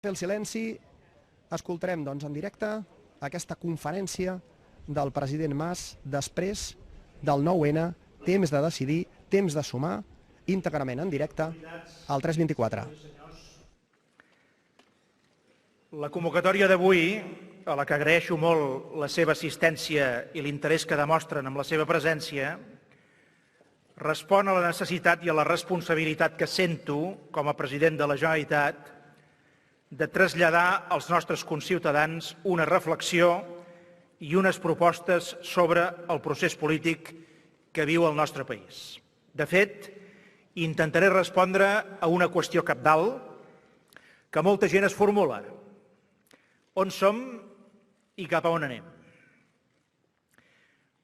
Fer el silenci, escoltarem en directe aquesta conferència del president Mas després del 9-N, temps de decidir, temps de sumar, íntegrament en directe al 324. La convocatòria d'avui, a la que agraeixo molt la seva assistència i l'interès que demostren amb la seva presència, respon a la necessitat i a la responsabilitat que sento com a president de la Generalitat de traslladar als nostres conciutadans una reflexió i unes propostes sobre el procés polític que viu el nostre país. De fet, intentaré respondre a una qüestió cabdal que molta gent es formula. On som i cap a on anem?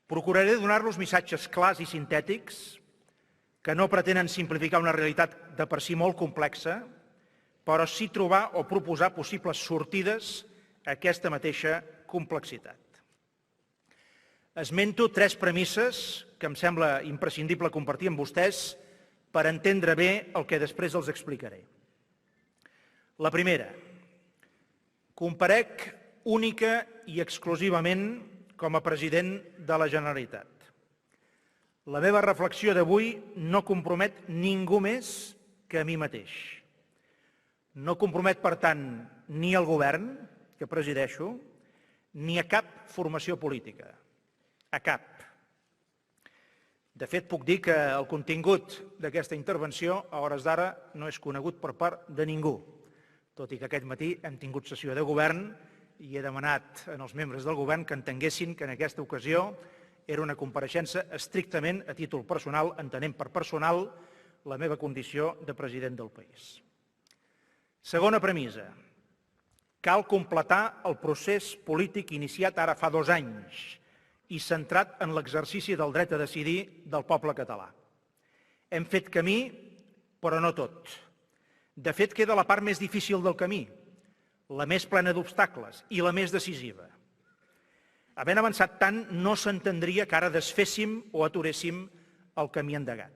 Procuraré donar-los missatges clars i sintètics que no pretenen simplificar una realitat de per si molt complexa, però sí trobar o proposar possibles sortides a aquesta mateixa complexitat. Esmento 3 premisses que em sembla imprescindible compartir amb vostès per entendre bé el que després els explicaré. La primera, comparec única i exclusivament com a president de la Generalitat. La meva reflexió d'avui no compromet ningú més que a mi mateix. No compromet, per tant, ni el govern que presideixo, ni a cap formació política. A cap. De fet, puc dir que el contingut d'aquesta intervenció, a hores d'ara, no és conegut per part de ningú, tot i que aquest matí hem tingut sessió de govern i he demanat als membres del govern que entenguessin que en aquesta ocasió era una compareixença estrictament a títol personal, entenent per personal la meva condició de president del país. Segona premissa. Cal completar el procés polític iniciat ara fa 2 anys i centrat en l'exercici del dret a decidir del poble català. Hem fet camí, però no tot. De fet, queda la part més difícil del camí, la més plena d'obstacles i la més decisiva. Havent avançat tant, no s'entendria que ara desféssim o aturéssim el camí endegat.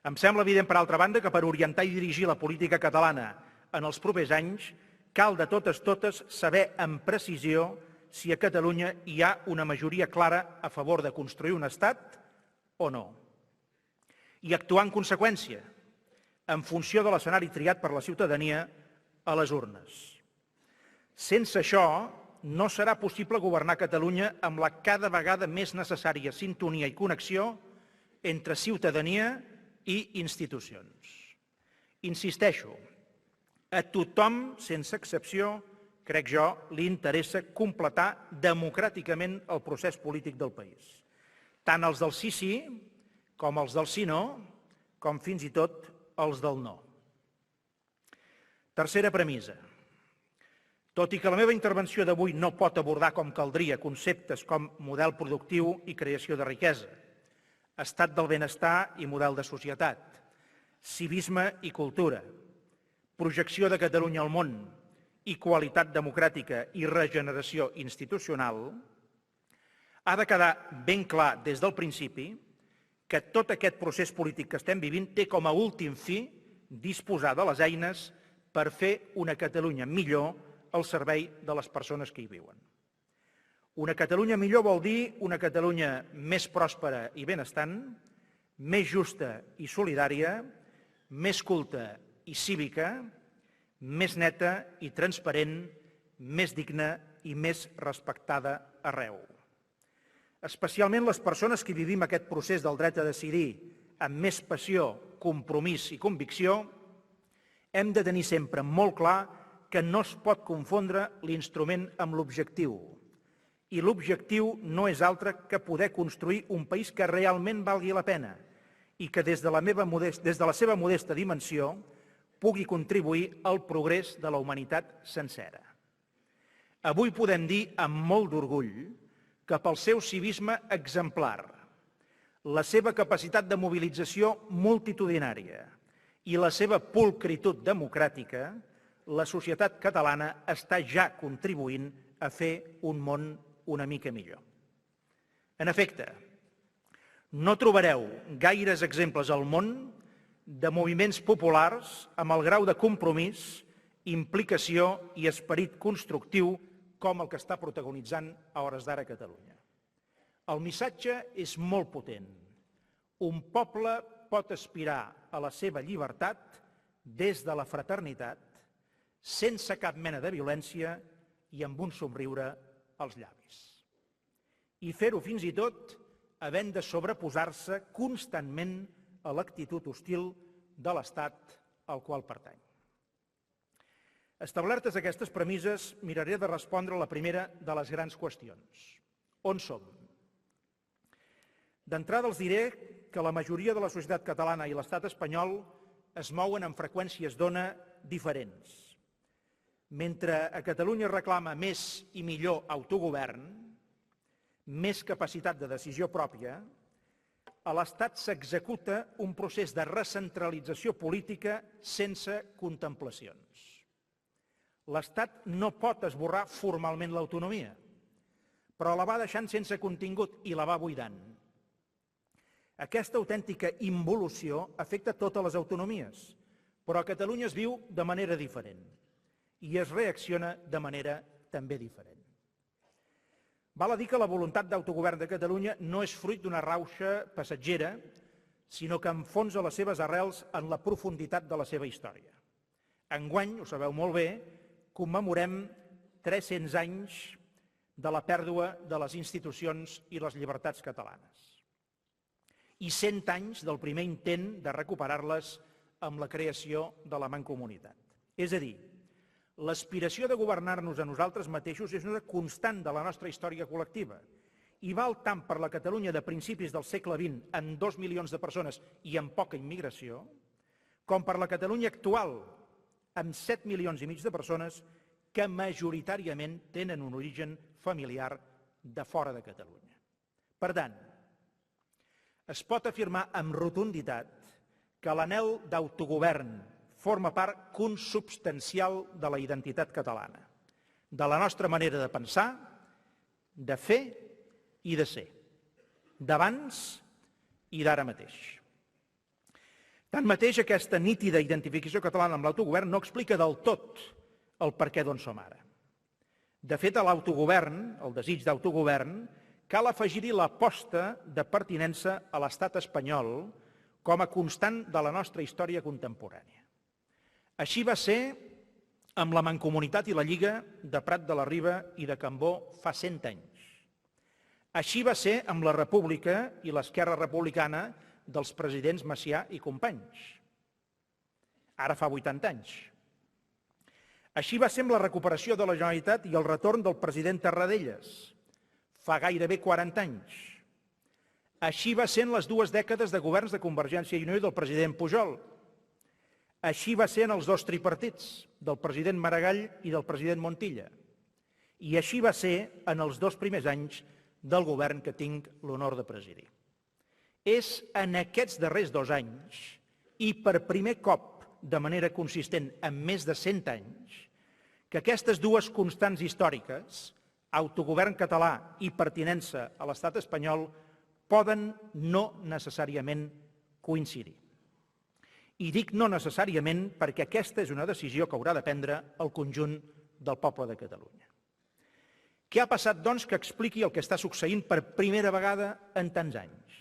Em sembla evident, per altra banda, que per orientar i dirigir la política catalana en els propers anys cal de totes saber amb precisió si a Catalunya hi ha una majoria clara a favor de construir un estat o no. I actuar en conseqüència, en funció de l'escenari triat per la ciutadania a les urnes. Sense això, no serà possible governar Catalunya amb la cada vegada més necessària sintonia i connexió entre ciutadania i institucions. Insisteixo, a tothom, sense excepció, crec jo, li interessa completar democràticament el procés polític del país. Tant els del sí, com els del sí no, com fins i tot els del no. Tercera premissa. Tot i que la meva intervenció d'avui no pot abordar com caldria conceptes com model productiu i creació de riquesa, estat del benestar i model de societat, civisme i cultura, projecció de Catalunya al món i qualitat democràtica i regeneració institucional, ha de quedar ben clar des del principi que tot aquest procés polític que estem vivint té com a últim fi disposar de les eines per fer una Catalunya millor al servei de les persones que hi viuen. Una Catalunya millor vol dir una Catalunya més pròspera i benestant, més justa i solidària, més culta i cívica, més neta i transparent, més digna i més respectada arreu. Especialment les persones que vivim aquest procés del dret a decidir amb més passió, compromís i convicció, hem de tenir sempre molt clar que no es pot confondre l'instrument amb l'objectiu. I l'objectiu no és altre que poder construir un país que realment valgui la pena i que des de la seva modesta dimensió pugui contribuir al progrés de la humanitat sencera. Avui podem dir amb molt d'orgull que pel seu civisme exemplar, la seva capacitat de mobilització multitudinària i la seva pulcritud democràtica, la societat catalana està ja contribuint a fer un món una mica millor. En efecte, no trobareu gaires exemples al món de moviments populars amb el grau de compromís implicació i esperit constructiu com el que està protagonitzant a hores d'ara Catalunya. El missatge és molt potent. Un poble pot aspirar a la seva llibertat des de la fraternitat, sense cap mena de violència i amb un somriure als llavis. I fer-ho fins i tot havent de sobreposar-se constantment a l'actitud hostil de l'Estat al qual pertany. Establertes aquestes premisses, miraré de respondre a la primera de les grans qüestions. On som? D'entrada els diré que la majoria de la societat catalana i l'estat espanyol es mouen amb freqüències d'ona diferents. Mentre a Catalunya reclama més i millor autogovern, més capacitat de decisió pròpia, a l'Estat s'executa un procés de recentralització política sense contemplacions. L'Estat no pot esborrar formalment l'autonomia, però la va deixant sense contingut i la va buidant. Aquesta autèntica involució afecta totes les autonomies, però a Catalunya es viu de manera diferent i es reacciona de manera també diferent. Val a dir que la voluntat d'autogovern de Catalunya no és fruit d'una rauxa passatgera, sinó que enfonsa les seves arrels en la profunditat de la seva història. Enguany, ho sabeu molt bé, commemorem 300 anys de la pèrdua de les institucions i les llibertats catalanes i 100 anys del primer intent de recuperar-les amb la creació de la Mancomunitat. És a dir, l'aspiració de governar-nos a nosaltres mateixos és una constant de la nostra història col·lectiva i val tant per la Catalunya de principis del segle XX amb 2 milions de persones i amb poca immigració, com per la Catalunya actual amb 7 milions i mig de persones que majoritàriament tenen un origen familiar de fora de Catalunya. Per tant, es pot afirmar amb rotunditat que l'anhel d'autogovern forma part consubstancial de la identitat catalana, de la nostra manera de pensar, de fer i de ser, d'abans i d'ara mateix. Tanmateix, aquesta nítida identificació catalana amb l'autogovern no explica del tot el perquè d'on som ara. De fet, a l'autogovern, el desig d'autogovern, cal afegir-hi l'aposta de pertinença a l'estat espanyol com a constant de la nostra història contemporània. Així va ser amb la Mancomunitat i la Lliga de Prat de la Riba i de Cambó fa 100 anys. Així va ser amb la República i l'Esquerra Republicana dels presidents Macià i Companys, ara fa 80 anys. Així va ser amb la recuperació de la Generalitat i el retorn del president Tarradellas, fa gairebé 40 anys. Així va ser en les 2 dècades de governs de Convergència i Unió i del president Pujol. Així va ser en els 2 tripartits, del president Maragall i del president Montilla. I així va ser en els 2 primers anys del govern que tinc l'honor de presidir. És en aquests darrers 2 anys, i per primer cop de manera consistent en més de 100 anys, que aquestes 2 constants històriques, autogovern català i pertinença a l'estat espanyol, poden no necessàriament coincidir. I dic no necessàriament perquè aquesta és una decisió que haurà de prendre el conjunt del poble de Catalunya. Què ha passat, doncs, que expliqui el que està succeint per primera vegada en tants anys?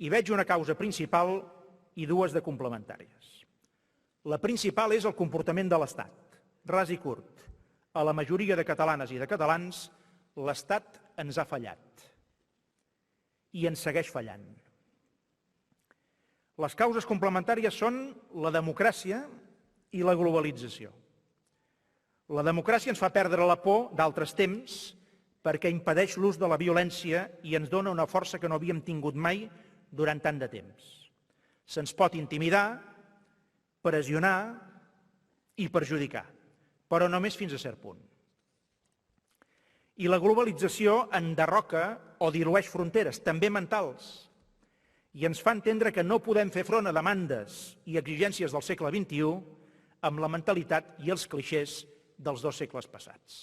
Hi veig una causa principal i 2 de complementàries. La principal és el comportament de l'Estat, ras i curt. A la majoria de catalanes i de catalans, l'Estat ens ha fallat i ens segueix fallant. Les causes complementàries són la democràcia i la globalització. La democràcia ens fa perdre la por d'altres temps perquè impedeix l'ús de la violència i ens dona una força que no havíem tingut mai durant tant de temps. Se'ns pot intimidar, pressionar i perjudicar, però només fins a cert punt. I la globalització enderroca o dilueix fronteres, també mentals, i ens fa entendre que no podem fer front a demandes i exigències del segle XXI amb la mentalitat i els clixés dels 2 segles passats.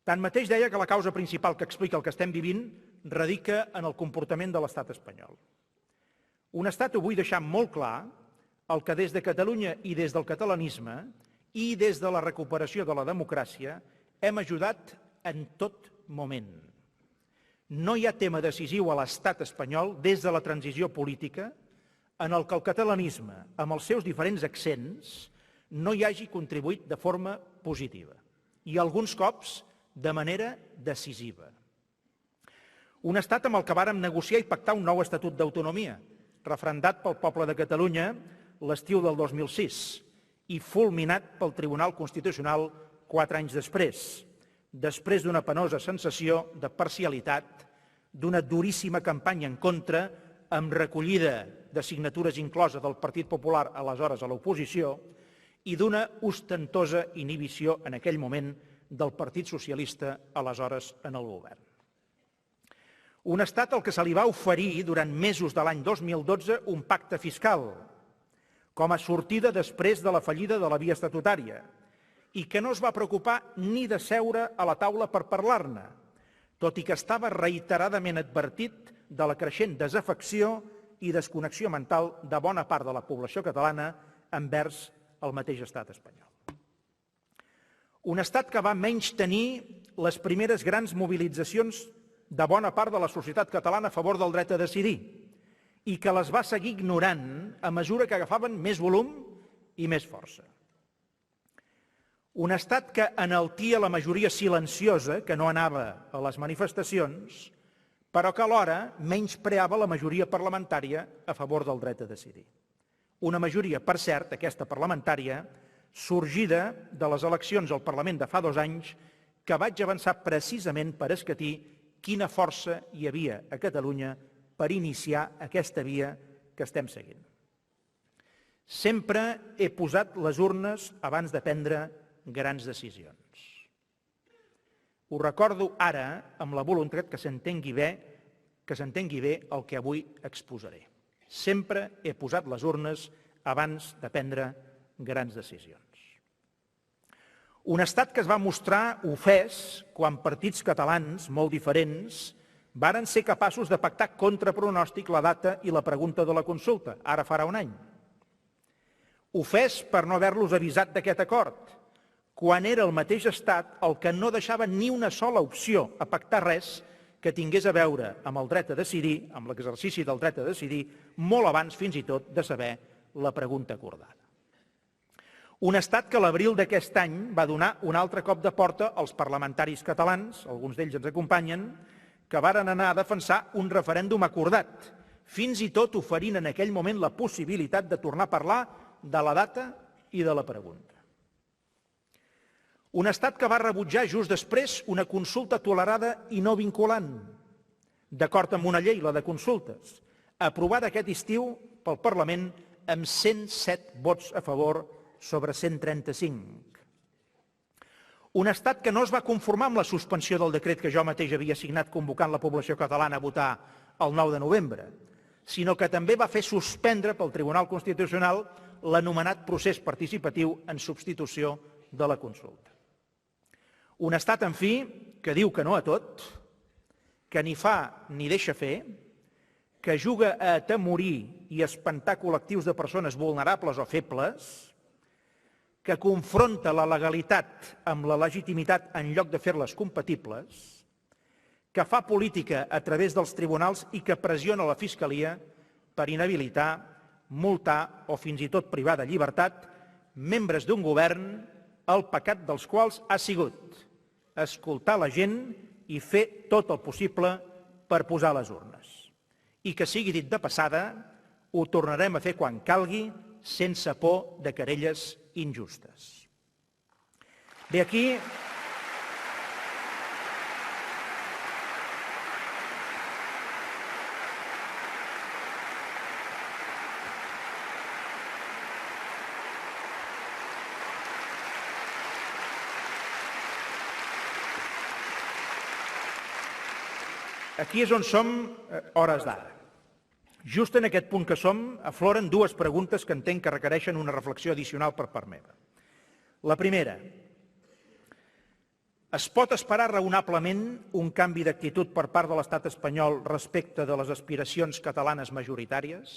Tanmateix deia que la causa principal que explica el que estem vivint radica en el comportament de l'estat espanyol. Un estat, ho vull deixar molt clar, el que des de Catalunya i des del catalanisme i des de la recuperació de la democràcia hem ajudat en tot moment. No hi ha tema decisiu a l'estat espanyol des de la transició política en el que el catalanisme, amb els seus diferents accents, no hi hagi contribuït de forma positiva i alguns cops de manera decisiva. Un estat amb el que vàrem negociar i pactar un nou Estatut d'Autonomia, referendat pel poble de Catalunya l'estiu del 2006 i fulminat pel Tribunal Constitucional 4 anys després d'una penosa sensació de parcialitat, d'una duríssima campanya en contra, amb recollida de signatures inclosa del Partit Popular aleshores a l'oposició i d'una ostentosa inhibició en aquell moment del Partit Socialista aleshores en el govern. Un estat al que se li va oferir durant mesos de l'any 2012 un pacte fiscal com a sortida després de la fallida de la via estatutària i que no es va preocupar ni de seure a la taula per parlar-ne, tot i que estava reiteradament advertit de la creixent desafecció i desconnexió mental de bona part de la població catalana envers el mateix estat espanyol. Un estat que va menystenir les primeres grans mobilitzacions de bona part de la societat catalana a favor del dret a decidir i que les va seguir ignorant a mesura que agafaven més volum i més força. Un estat que enaltia la majoria silenciosa que no anava a les manifestacions, però que alhora menyspreava la majoria parlamentària a favor del dret a decidir. Una majoria, per cert, aquesta parlamentària, sorgida de les eleccions al Parlament de fa 2 anys, que vaig avançar precisament per escatir quina força hi havia a Catalunya per iniciar aquesta via que estem seguint. Sempre he posat les urnes abans de prendre grans decisions. Ho recordo ara amb la voluntat que s'entengui bé el que avui exposaré. Sempre he posat les urnes abans de prendre grans decisions. Un estat que es va mostrar ofès quan partits catalans molt diferents varen ser capaços de pactar contra pronòstic la data i la pregunta de la consulta, ara farà un any. Ofès per no haver-los avisat d'aquest acord, quan era el mateix estat el que no deixava ni una sola opció a pactar res que tingués a veure amb el dret a decidir, amb l'exercici del dret a decidir, molt abans fins i tot de saber la pregunta acordada. Un estat que a l'abril d'aquest any va donar un altre cop de porta als parlamentaris catalans, alguns d'ells ens acompanyen, que varen anar a defensar un referèndum acordat, fins i tot oferint en aquell moment la possibilitat de tornar a parlar de la data i de la pregunta. Un estat que va rebutjar just després una consulta tolerada i no vinculant, d'acord amb una llei, la de consultes, aprovada aquest estiu pel Parlament amb 107 vots a favor sobre 135. Un estat que no es va conformar amb la suspensió del decret que jo mateix havia signat convocant la població catalana a votar el 9 de novembre, sinó que també va fer suspendre pel Tribunal Constitucional l'anomenat procés participatiu en substitució de la consulta. Un estat, en fi, que diu que no a tot, que ni fa ni deixa fer, que juga a atemorir i espantar col·lectius de persones vulnerables o febles, que confronta la legalitat amb la legitimitat en lloc de fer-les compatibles, que fa política a través dels tribunals i que pressiona la Fiscalia per inhabilitar, multar o fins i tot privar de llibertat membres d'un govern el pecat dels quals ha sigut escoltar la gent i fer tot el possible per posar les urnes. I que sigui dit de passada, ho tornarem a fer quan calgui, sense por de querelles injustes. Bé, aquí és on som hores d'ara. Just en aquest punt que som, afloren 2 preguntes que entenc que requereixen una reflexió addicional per part meva. La primera, es pot esperar raonablement un canvi d'actitud per part de l'estat espanyol respecte de les aspiracions catalanes majoritàries?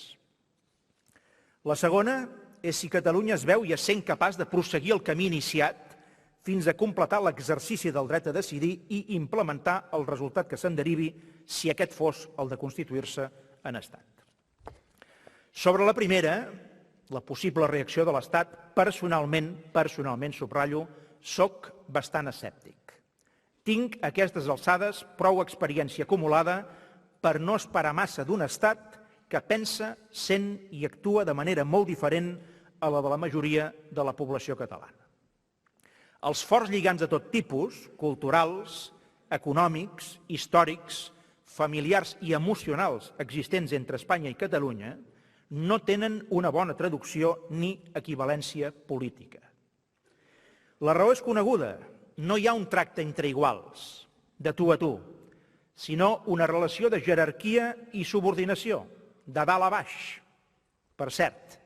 La segona és si Catalunya es veu i es sent capaç de prosseguir el camí iniciat fins a completar l'exercici del dret a decidir i implementar el resultat que se'n derivi si aquest fos el de constituir-se en Estat. Sobre la primera, la possible reacció de l'Estat, personalment, subratllo, soc bastant escèptic. Tinc a aquestes alçades prou experiència acumulada per no esperar massa d'un Estat que pensa, sent i actua de manera molt diferent a la de la majoria de la població catalana. Els forts lligams de tot tipus, culturals, econòmics, històrics, familiars i emocionals existents entre Espanya i Catalunya no tenen una bona traducció ni equivalència política. La raó és coneguda. No hi ha un tracte entre iguals, de tu a tu, sinó una relació de jerarquia i subordinació, de dalt a baix. Per cert,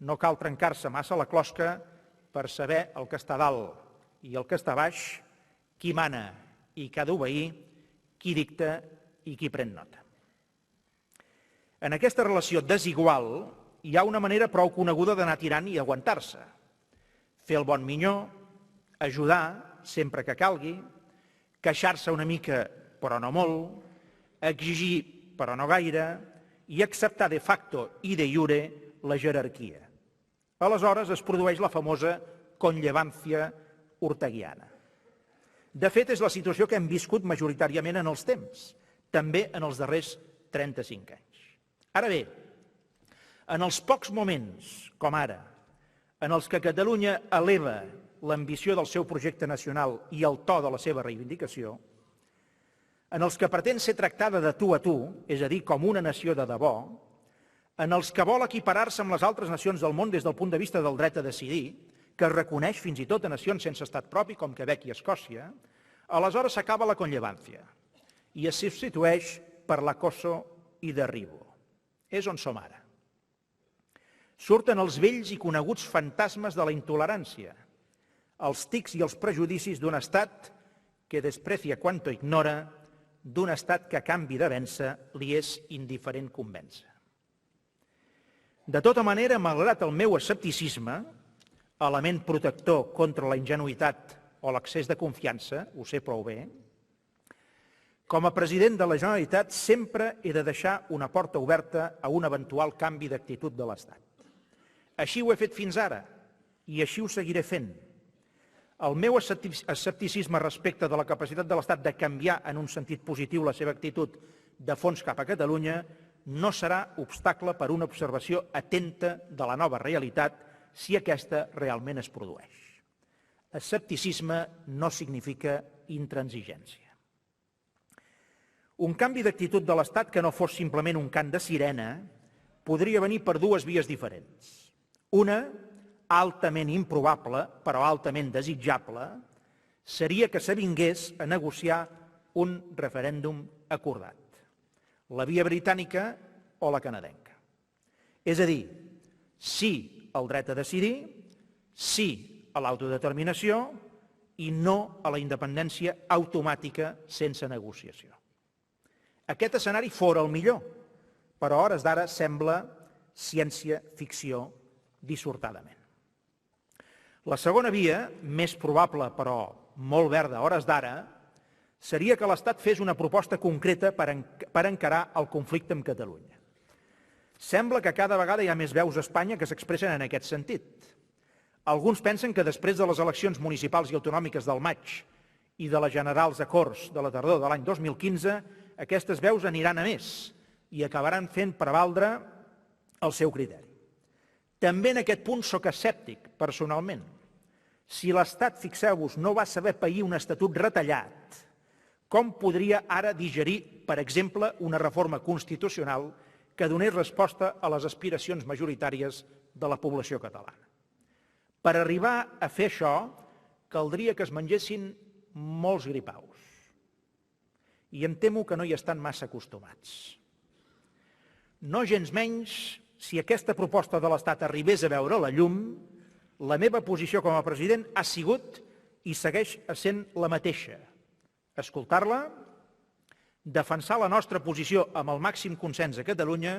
no cal trencar-se massa la closca per saber el que està dalt i el que està baix, qui mana i qui ha d'obeir, qui dicta i qui pren nota. En aquesta relació desigual hi ha una manera prou coneguda d'anar tirant i aguantar-se. Fer el bon minyó, ajudar sempre que calgui, queixar-se una mica però no molt, exigir però no gaire i acceptar de facto i de iure la jerarquia. Aleshores es produeix la famosa conllevancia orteguiana. De fet, és la situació que hem viscut majoritàriament en els temps, també en els darrers 35 anys. Ara bé, en els pocs moments, com ara, en els que Catalunya eleva l'ambició del seu projecte nacional i el to de la seva reivindicació, en els que pretén ser tractada de tu a tu, és a dir, com una nació de debò, en els que vol equiparar-se amb les altres nacions del món des del punt de vista del dret a decidir, que es reconeix fins i tot a nacions sense estat propi com Quebec i Escòcia, aleshores s'acaba la conllevancia i es substitueix per l'acoso i derribo. És on som ara. Surten els vells i coneguts fantasmes de la intolerància, els tics i els prejudicis d'un estat que desprecia quanto ignora, d'un estat que a canvi de vèncer li és indiferent convèncer. De tota manera, malgrat el meu escepticisme, element protector contra la ingenuïtat o l'excés de confiança, ho sé prou bé, com a president de la Generalitat sempre he de deixar una porta oberta a un eventual canvi d'actitud de l'Estat. Així ho he fet fins ara i així ho seguiré fent. El meu escepticisme respecte de la capacitat de l'Estat de canviar en un sentit positiu la seva actitud de fons cap a Catalunya no serà obstacle per una observació atenta de la nova realitat si aquesta realment es produeix. Escepticisme no significa intransigència. Un canvi d'actitud de l'Estat que no fos simplement un cant de sirena podria venir per dues vies diferents. Una, altament improbable, però altament desitjable, seria que s'avingués a negociar un referèndum acordat, la via britànica o la canadenca. És a dir, sí al dret a decidir, sí a l'autodeterminació i no a la independència automàtica sense negociació. Aquest escenari fora el millor, però a hores d'ara sembla ciència-ficció dissortadament. La segona via, més probable però molt verda a hores d'ara, seria que l'Estat fes una proposta concreta per encarar el conflicte amb Catalunya. Sembla que cada vegada hi ha més veus a Espanya que s'expressen en aquest sentit. Alguns pensen que després de les eleccions municipals i autonòmiques del maig i de les generals a Corts de la tardor de l'any 2015, aquestes veus aniran a més i acabaran fent prevaldre el seu criteri. També en aquest punt sóc escèptic, personalment. Si l'Estat, fixeu-vos, no va saber pair un estatut retallat, com podria ara digerir, per exemple, una reforma constitucional que donés resposta a les aspiracions majoritàries de la població catalana? Per arribar a fer això, caldria que es mengessin molts gripaus. I em temo que no hi estan massa acostumats. No gens menys, si aquesta proposta de l'Estat arribés a veure la llum, la meva posició com a president ha sigut i segueix essent la mateixa. Escoltar-la, defensar la nostra posició amb el màxim consens a Catalunya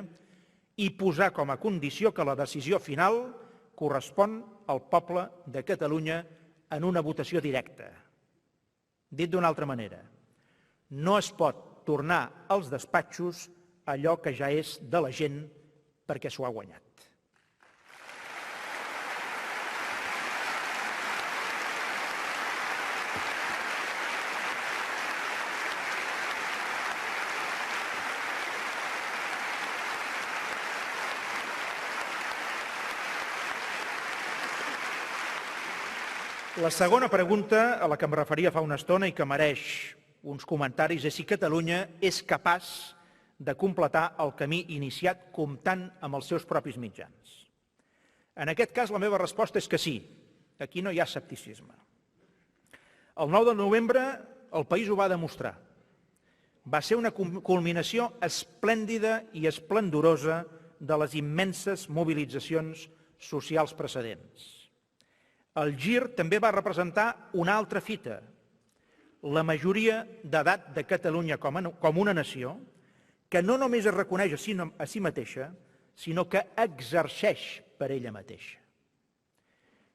i posar com a condició que la decisió final correspon al poble de Catalunya en una votació directa. Dit d'una altra manera, no es pot tornar als despatxos allò que ja és de la gent perquè s'ho ha guanyat. La segona pregunta a la que em referia fa una estona i que mereix uns comentaris és si Catalunya és capaç de completar el camí iniciat comptant amb els seus propis mitjans. En aquest cas, la meva resposta és que sí. Aquí no hi ha escepticisme. El 9 de novembre el país ho va demostrar. Va ser una culminació esplèndida i esplendorosa de les immenses mobilitzacions socials precedents. El gir també va representar una altra fita, la majoria d'edat de Catalunya com una nació que no només es reconeix a si mateixa, sinó que exerceix per ella mateixa.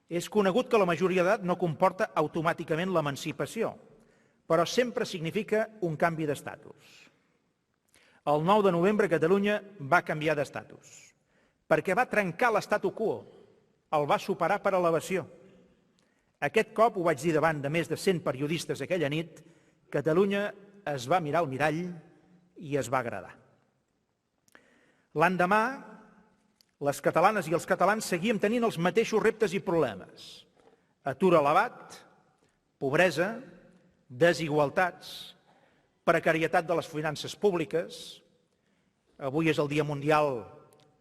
És conegut que la majoria d'edat no comporta automàticament l'emancipació, però sempre significa un canvi d'estatus. El 9 de novembre Catalunya va canviar d'estatus, perquè va trencar l'statu quo, el va superar per elevació. Aquest cop, ho vaig dir davant de més de 100 periodistes aquella nit, Catalunya es va mirar al mirall i es va agradar. L'endemà, les catalanes i els catalans seguíem tenint els mateixos reptes i problemes. Atur elevat, pobresa, desigualtats, precarietat de les finances públiques. Avui és el Dia Mundial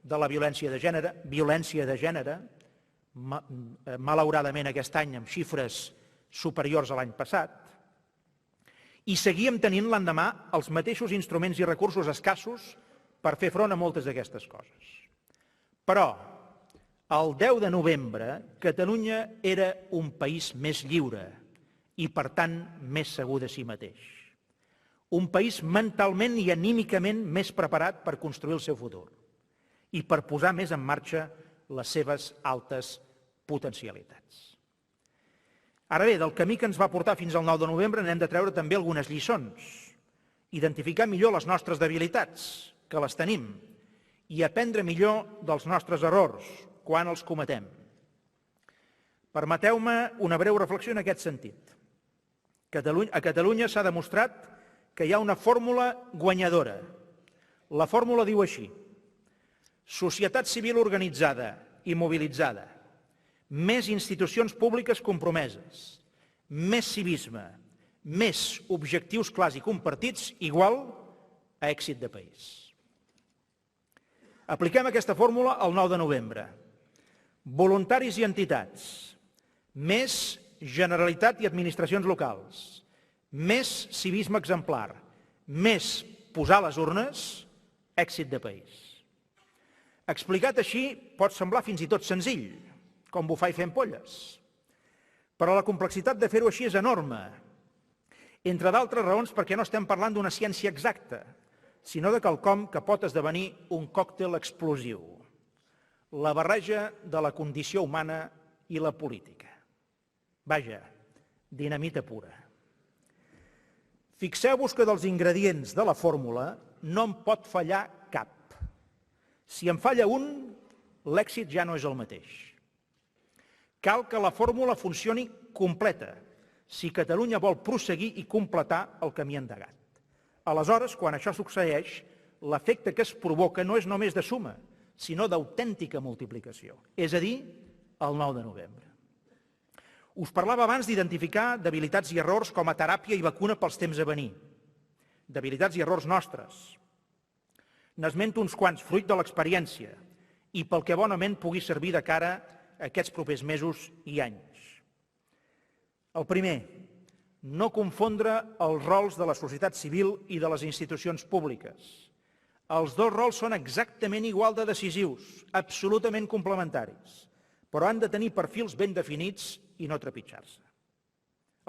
de la Violència de Gènere, malauradament aquest any amb xifres superiors a l'any passat, i seguíem tenint l'endemà els mateixos instruments i recursos escassos per fer front a moltes d'aquestes coses. Però el 10 de novembre Catalunya era un país més lliure i, per tant, més segur de si mateix. Un país mentalment i anímicament més preparat per construir el seu futur i per posar més en marxa les seves altes potencialitats. Ara bé, del camí que ens va portar fins al 9 de novembre n'hem de treure també algunes lliçons, identificar millor les nostres debilitats, que les tenim, i aprendre millor dels nostres errors, quan els cometem. Permeteu-me una breu reflexió en aquest sentit. A Catalunya s'ha demostrat que hi ha una fórmula guanyadora. La fórmula diu així: societat civil organitzada i mobilitzada, més institucions públiques compromeses, més civisme, més objectius clars i compartits, igual a èxit de país. Apliquem aquesta fórmula el 9 de novembre. Voluntaris i entitats, més Generalitat i administracions locals, més civisme exemplar, més posar les urnes, èxit de país. Explicat així pot semblar fins i tot senzill, com bufar i fer ampolles. Però la complexitat de fer-ho així és enorme, entre d'altres raons perquè no estem parlant d'una ciència exacta, sinó de quelcom que pot esdevenir un còctel explosiu, la barreja de la condició humana i la política. Vaja, dinamita pura. Fixeu-vos que dels ingredients de la fórmula no en pot fallar cap. Si en falla un, l'èxit ja no és el mateix. Cal que la fórmula funcioni completa, si Catalunya vol prosseguir i completar el camí endegat. Aleshores, quan això succeeix, l'efecte que es provoca no és només de suma, sinó d'autèntica multiplicació, és a dir, el 9 de novembre. Us parlava abans d'identificar debilitats i errors com a teràpia i vacuna pels temps a venir. Debilitats i errors nostres. N'esmento uns quants, fruit de l'experiència, i pel que bonament pugui servir de cara a aquests propers mesos i anys. El primer, no confondre els rols de la societat civil i de les institucions públiques. Els dos rols són exactament igual de decisius, absolutament complementaris, però han de tenir perfils ben definits i no trepitjar-se.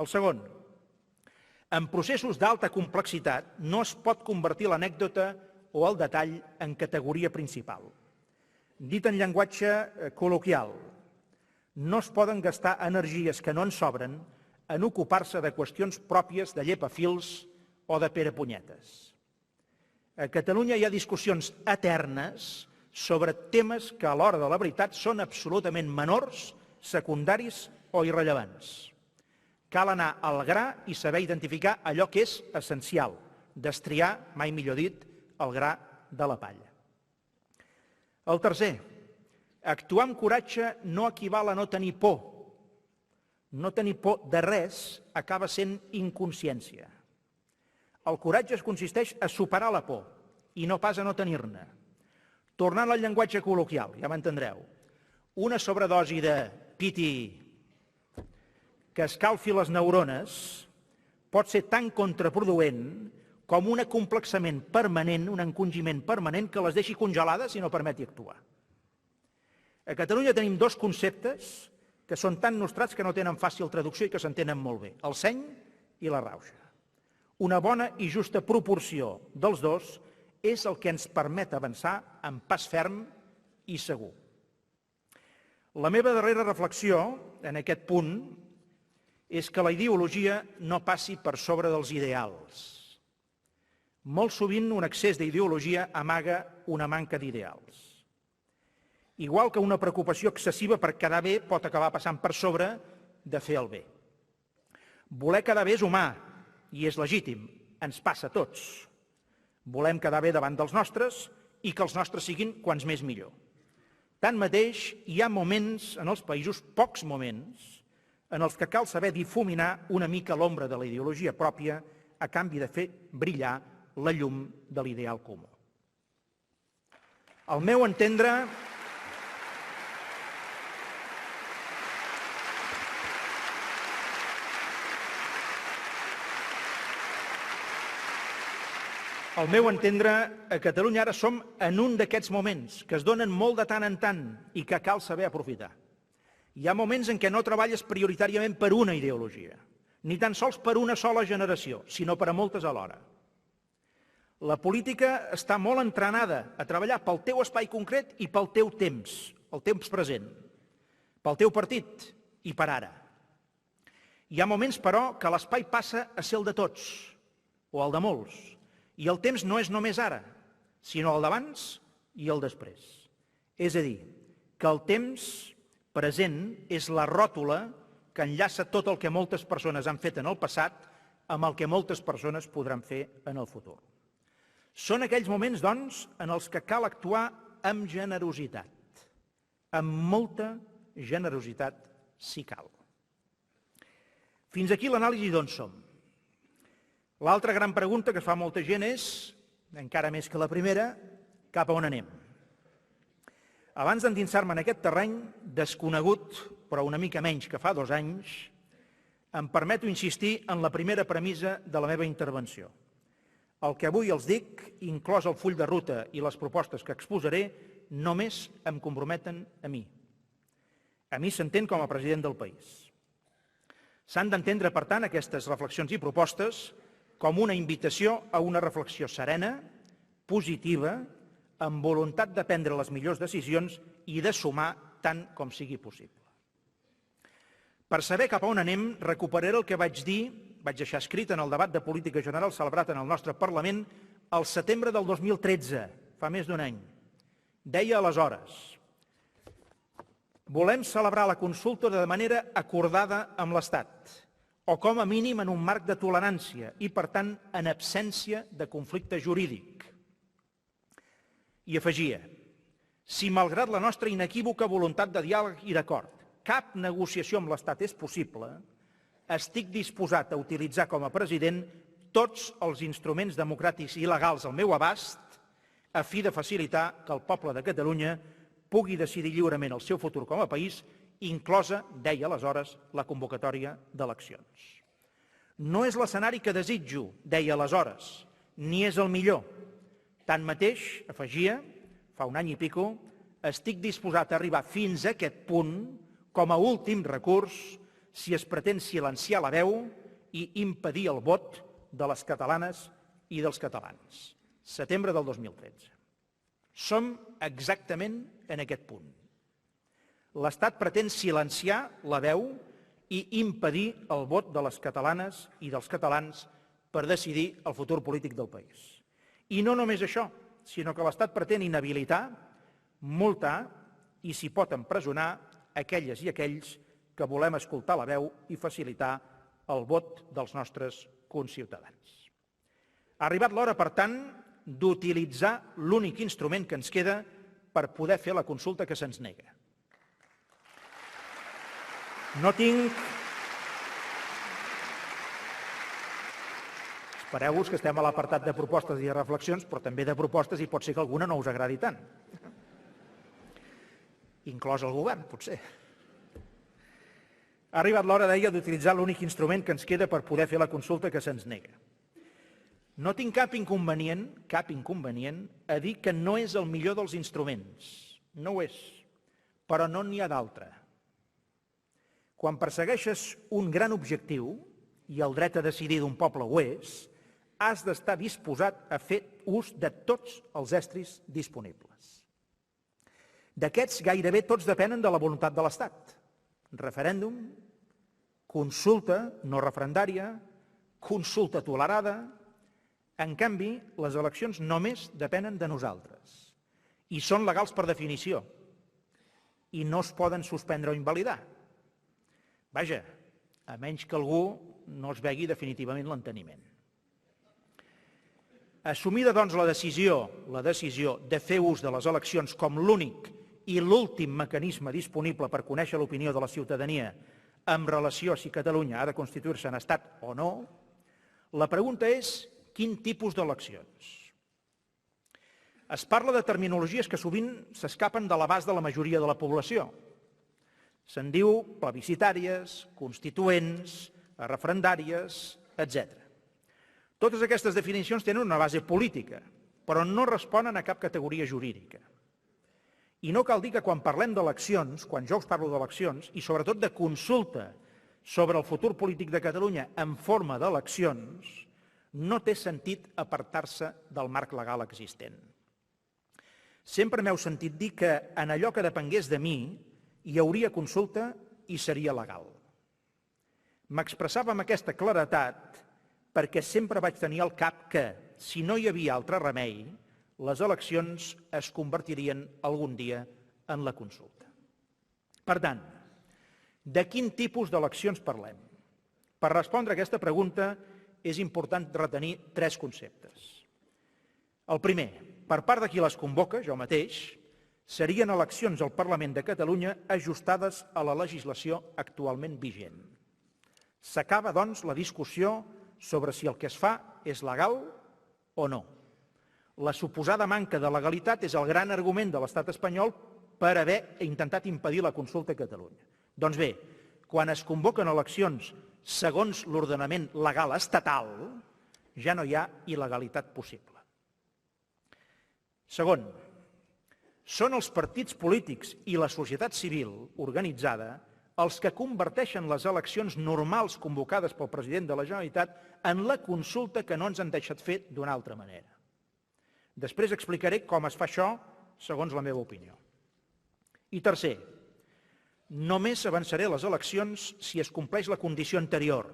El segon, en processos d'alta complexitat no es pot convertir l'anècdota o el detall en categoria principal. Dit en llenguatge col·loquial, no es poden gastar energies que no en sobren en ocupar-se de qüestions pròpies de llepafils o de perepunyetes. A Catalunya hi ha discussions eternes sobre temes que a l'hora de la veritat són absolutament menors, secundaris o irrellevants. Cal anar al gra i saber identificar allò que és essencial, destriar, mai millor dit, el gra de la palla. El tercer, actuar amb coratge no equival a no tenir por. No tenir por de res acaba sent inconsciència. El coratge consisteix a superar la por i no pas a no tenir-ne. Tornant al llenguatge col·loquial, ja m'entendreu, una sobredosi de piti que escalfi les neurones pot ser tan contraproduent com un acomplexament permanent, un encongiment permanent que les deixi congelades i no permeti actuar. A Catalunya tenim dos conceptes que són tan nostrats que no tenen fàcil traducció i que s'entenen molt bé, el seny i la rauxa. Una bona i justa proporció dels dos és el que ens permet avançar amb pas ferm i segur. La meva darrera reflexió en aquest punt és que la ideologia no passi per sobre dels ideals. Molt sovint un excés d'ideologia amaga una manca d'ideals. Igual que una preocupació excessiva per quedar bé pot acabar passant per sobre de fer el bé. Voler quedar bé és humà i és legítim, ens passa a tots. Volem quedar bé davant dels nostres i que els nostres siguin quants més millor. Tanmateix, hi ha moments en els països, pocs moments, en els que cal saber difuminar una mica l'ombra de la ideologia pròpia a canvi de fer brillar la llum de l'ideal comú. Al meu entendre, a Catalunya ara som en un d'aquests moments que es donen molt de tant en tant i que cal saber aprofitar. Hi ha moments en què no treballes prioritàriament per una ideologia, ni tan sols per una sola generació, sinó per a moltes alhora. La política està molt entrenada a treballar pel teu espai concret i pel teu temps, el temps present, pel teu partit i per ara. Hi ha moments, però, que l'espai passa a ser el de tots, o el de molts, i el temps no és només ara, sinó el d'abans i el després. És a dir, que el temps present és la ròtula que enllaça tot el que moltes persones han fet en el passat amb el que moltes persones podran fer en el futur. Són aquells moments, doncs, en els que cal actuar amb generositat, amb molta generositat, si cal. Fins aquí l'anàlisi d'on som. L'altra gran pregunta que fa molta gent és, encara més que la primera, cap a on anem? Abans d'endinsar-me en aquest terreny, desconegut, però una mica menys que fa 2 anys, em permeto insistir en la primera premissa de la meva intervenció. El que avui els dic, inclòs el full de ruta i les propostes que exposaré, només em comprometen a mi. A mi s'entén com a president del país. S'han d'entendre, per tant, aquestes reflexions i propostes com una invitació a una reflexió serena, positiva, amb voluntat de prendre les millors decisions i de sumar tant com sigui possible. Per saber cap a on anem, recuperaré el que vaig deixar escrit en el debat de política general celebrat en el nostre Parlament al setembre del 2013, fa més d'1 any. Deia aleshores: volem celebrar la consulta de manera acordada amb l'Estat, o com a mínim en un marc de tolerància i, per tant, en absència de conflicte jurídic. I afegia: si malgrat la nostra inequívoca voluntat de diàleg i d'acord, cap negociació amb l'Estat és possible, estic disposat a utilitzar com a president tots els instruments democràtics i legals al meu abast a fi de facilitar que el poble de Catalunya pugui decidir lliurement el seu futur com a país, inclosa, deia aleshores, la convocatòria d'eleccions. No és l'escenari que desitjo, deia aleshores, ni és el millor. Tanmateix, afegia, fa 1 any i pico, estic disposat a arribar fins a aquest punt com a últim recurs si es pretén silenciar la veu i impedir el vot de les catalanes i dels catalans. Setembre del 2013. Som exactament en aquest punt. L'Estat pretén silenciar la veu i impedir el vot de les catalanes i dels catalans per decidir el futur polític del país. I no només això, sinó que l'Estat pretén inhabilitar, multar i, si pot, empresonar aquelles i aquells que volem escoltar la veu i facilitar el vot dels nostres conciutadans. Ha arribat l'hora, per tant, d'utilitzar l'únic instrument que ens queda per poder fer la consulta que se'ns nega. No tinc... Espereu-vos que estem a l'apartat de propostes i de reflexions, però també de propostes, i pot ser que alguna no us agradi tant. Inclòs el govern, potser. Ha arribat l'hora, deia, d'utilitzar l'únic instrument que ens queda per poder fer la consulta que se'ns nega. No tinc cap inconvenient a dir que no és el millor dels instruments. No ho és, però no n'hi ha d'altre. Quan persegueixes un gran objectiu, i el dret a decidir d'un poble ho és, has d'estar disposat a fer ús de tots els estris disponibles. D'aquests, gairebé tots depenen de la voluntat de l'Estat. Referèndum, consulta no referendària, consulta tolerada. En canvi, les eleccions només depenen de nosaltres i són legals per definició i no es poden suspendre o invalidar. Vaja, a menys que algú no es vegui definitivament l'enteniment. Assumida, doncs, la decisió de fer ús de les eleccions com l'únic i l'últim mecanisme disponible per conèixer l'opinió de la ciutadania en relació a si Catalunya ha de constituir-se en estat o no, la pregunta és quin tipus d'eleccions. Es parla de terminologies que sovint s'escapen de l'abast de la majoria de la població. Se'n diu plebiscitàries, constituents, referendàries, etc. Totes aquestes definicions tenen una base política, però no responen a cap categoria jurídica. I no cal dir que quan parlem d'eleccions, quan jo us parlo d'eleccions, i sobretot de consulta sobre el futur polític de Catalunya en forma d'eleccions, no té sentit apartar-se del marc legal existent. Sempre m'heu sentit dir que en allò que depengués de mi hi hauria consulta i seria legal. M'expressava amb aquesta claretat perquè sempre vaig tenir al cap que, si no hi havia altre remei, les eleccions es convertirien algun dia en la consulta. Per tant, de quin tipus d'eleccions parlem? Per respondre a aquesta pregunta és important retenir 3 conceptes. El primer, per part de qui les convoca, jo mateix, serien eleccions al Parlament de Catalunya ajustades a la legislació actualment vigent. S'acaba, doncs, la discussió sobre si el que es fa és legal o no. La suposada manca de legalitat és el gran argument de l'Estat espanyol per haver intentat impedir la consulta a Catalunya. Doncs bé, quan es convoquen eleccions segons l'ordenament legal estatal, ja no hi ha il·legalitat possible. Segon, són els partits polítics i la societat civil organitzada els que converteixen les eleccions normals convocades pel president de la Generalitat en la consulta que no ens han deixat fer d'una altra manera. Després explicaré com es fa això segons la meva opinió. I tercer, només avançaré les eleccions si es compleix la condició anterior,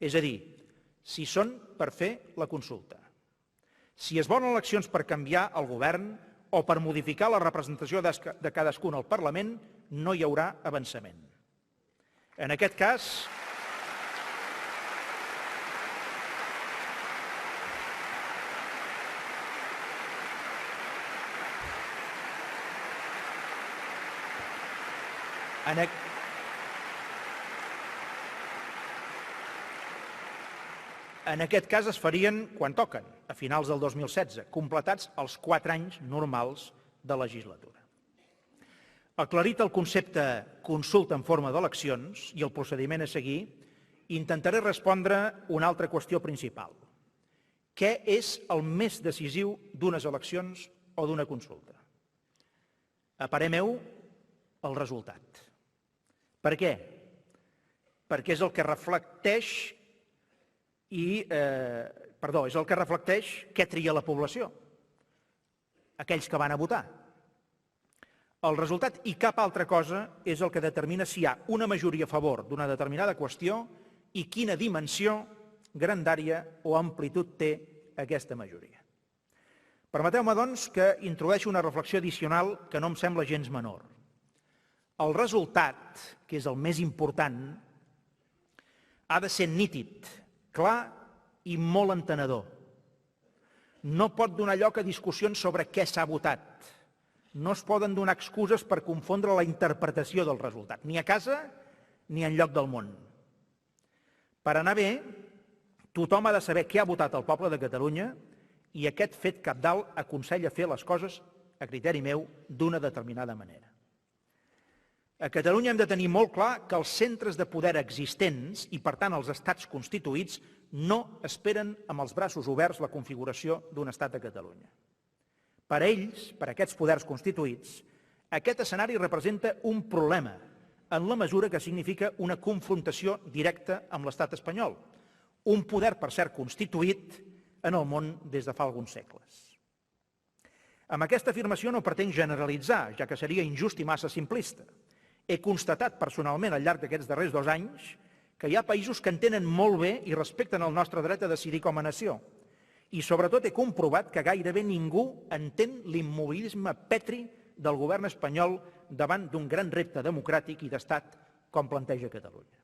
és a dir, si són per fer la consulta. Si es volen eleccions per canviar el govern o per modificar la representació de cadascun al Parlament, no hi haurà avançament. En aquest cas, es farien quan toquen, a finals del 2016, completats els 4 anys normals de legislatura. Aclarit el concepte consulta en forma d'eleccions i el procediment a seguir, intentaré respondre una altra qüestió principal. Què és el més decisiu d'unes eleccions o d'una consulta? A parer meu, el resultat. Per què? Perquè és el que reflecteix què tria la població. aquells que van a votar. El resultat i cap altra cosa és el que determina si hi ha una majoria a favor d'una determinada qüestió i quina dimensió, grandària o amplitud té aquesta majoria. Permeteu-me, doncs, que introdueixi una reflexió addicional que no em sembla gens menor. El resultat, que és el més important, ha de ser nítid, clar i molt entenedor. No pot donar lloc a discussions sobre què s'ha votat. No es poden donar excuses per confondre la interpretació del resultat, ni a casa ni enlloc del món. Per anar bé, tothom ha de saber què ha votat el poble de Catalunya i aquest fet cabdal aconsella fer les coses, a criteri meu, d'una determinada manera. A Catalunya hem de tenir molt clar que els centres de poder existents i, per tant, els estats constituïts no esperen amb els braços oberts la configuració d'un estat de Catalunya. Per ells, per aquests poders constituïts, aquest escenari representa un problema en la mesura que significa una confrontació directa amb l'estat espanyol, un poder, per cert, constituït en el món des de fa alguns segles. Amb aquesta afirmació no pretenc generalitzar, ja que seria injust i massa simplista. He constatat personalment al llarg d'aquests darrers 2 anys que hi ha països que entenen molt bé i respecten el nostre dret a decidir com a nació. I sobretot he comprovat que gairebé ningú entén l'immobilisme petri del govern espanyol davant d'un gran repte democràtic i d'estat com planteja Catalunya.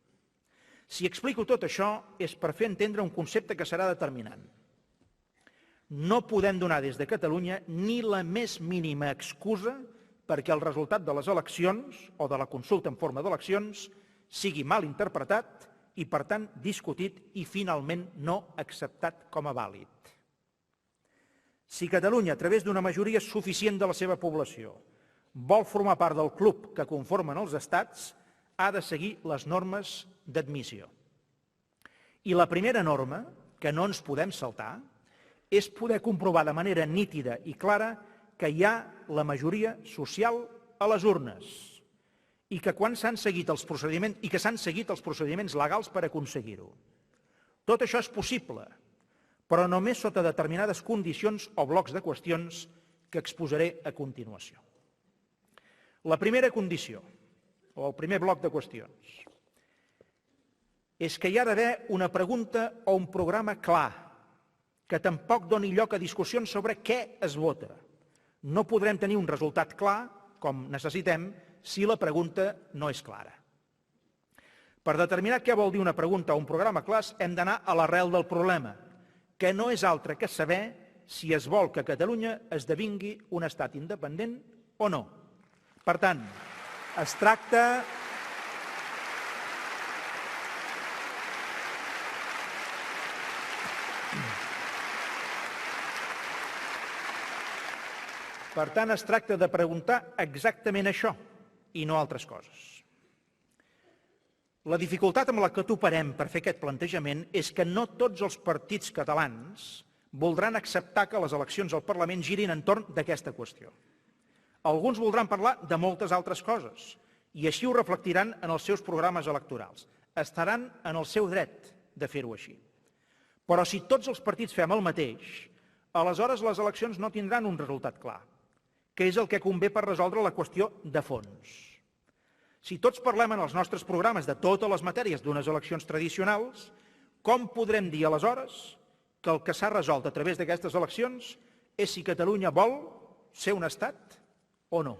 Si explico tot això és per fer entendre un concepte que serà determinant. No podem donar des de Catalunya ni la més mínima excusa perquè el resultat de les eleccions o de la consulta en forma d'eleccions sigui mal interpretat i, per tant, discutit i finalment no acceptat com a vàlid. Si Catalunya, a través d'una majoria suficient de la seva població, vol formar part del club que conformen els estats, ha de seguir les normes d'admissió. I la primera norma, que no ens podem saltar, és poder comprovar de manera nítida i clara que hi ha la majoria social a les urnes i que s'han seguit els procediments legals per aconseguir-ho. Tot això és possible, però només sota determinades condicions o blocs de qüestions que exposaré a continuació. La primera condició, o el primer bloc de qüestions, és que hi ha d'haver una pregunta o un programa clar, que tampoc doni lloc a discussions sobre què es vota. No podrem tenir un resultat clar, com necessitem, si la pregunta no és clara. Per determinar què vol dir una pregunta o un programa clars, hem d'anar a l'arrel del problema, que no és altre que saber si es vol que Catalunya esdevingui un estat independent o no. Per tant, es tracta de preguntar exactament això i no altres coses. La dificultat amb la que toparem per fer aquest plantejament és que no tots els partits catalans voldran acceptar que les eleccions al Parlament girin entorn d'aquesta qüestió. Alguns voldran parlar de moltes altres coses i així ho reflectiran en els seus programes electorals. Estaran en el seu dret de fer-ho així. Però si tots els partits fem el mateix, aleshores les eleccions no tindran un resultat clar, que és el que convé per resoldre la qüestió de fons. Si tots parlem en els nostres programes de totes les matèries d'unes eleccions tradicionals, com podrem dir aleshores que el que s'ha resolt a través d'aquestes eleccions és si Catalunya vol ser un estat o no?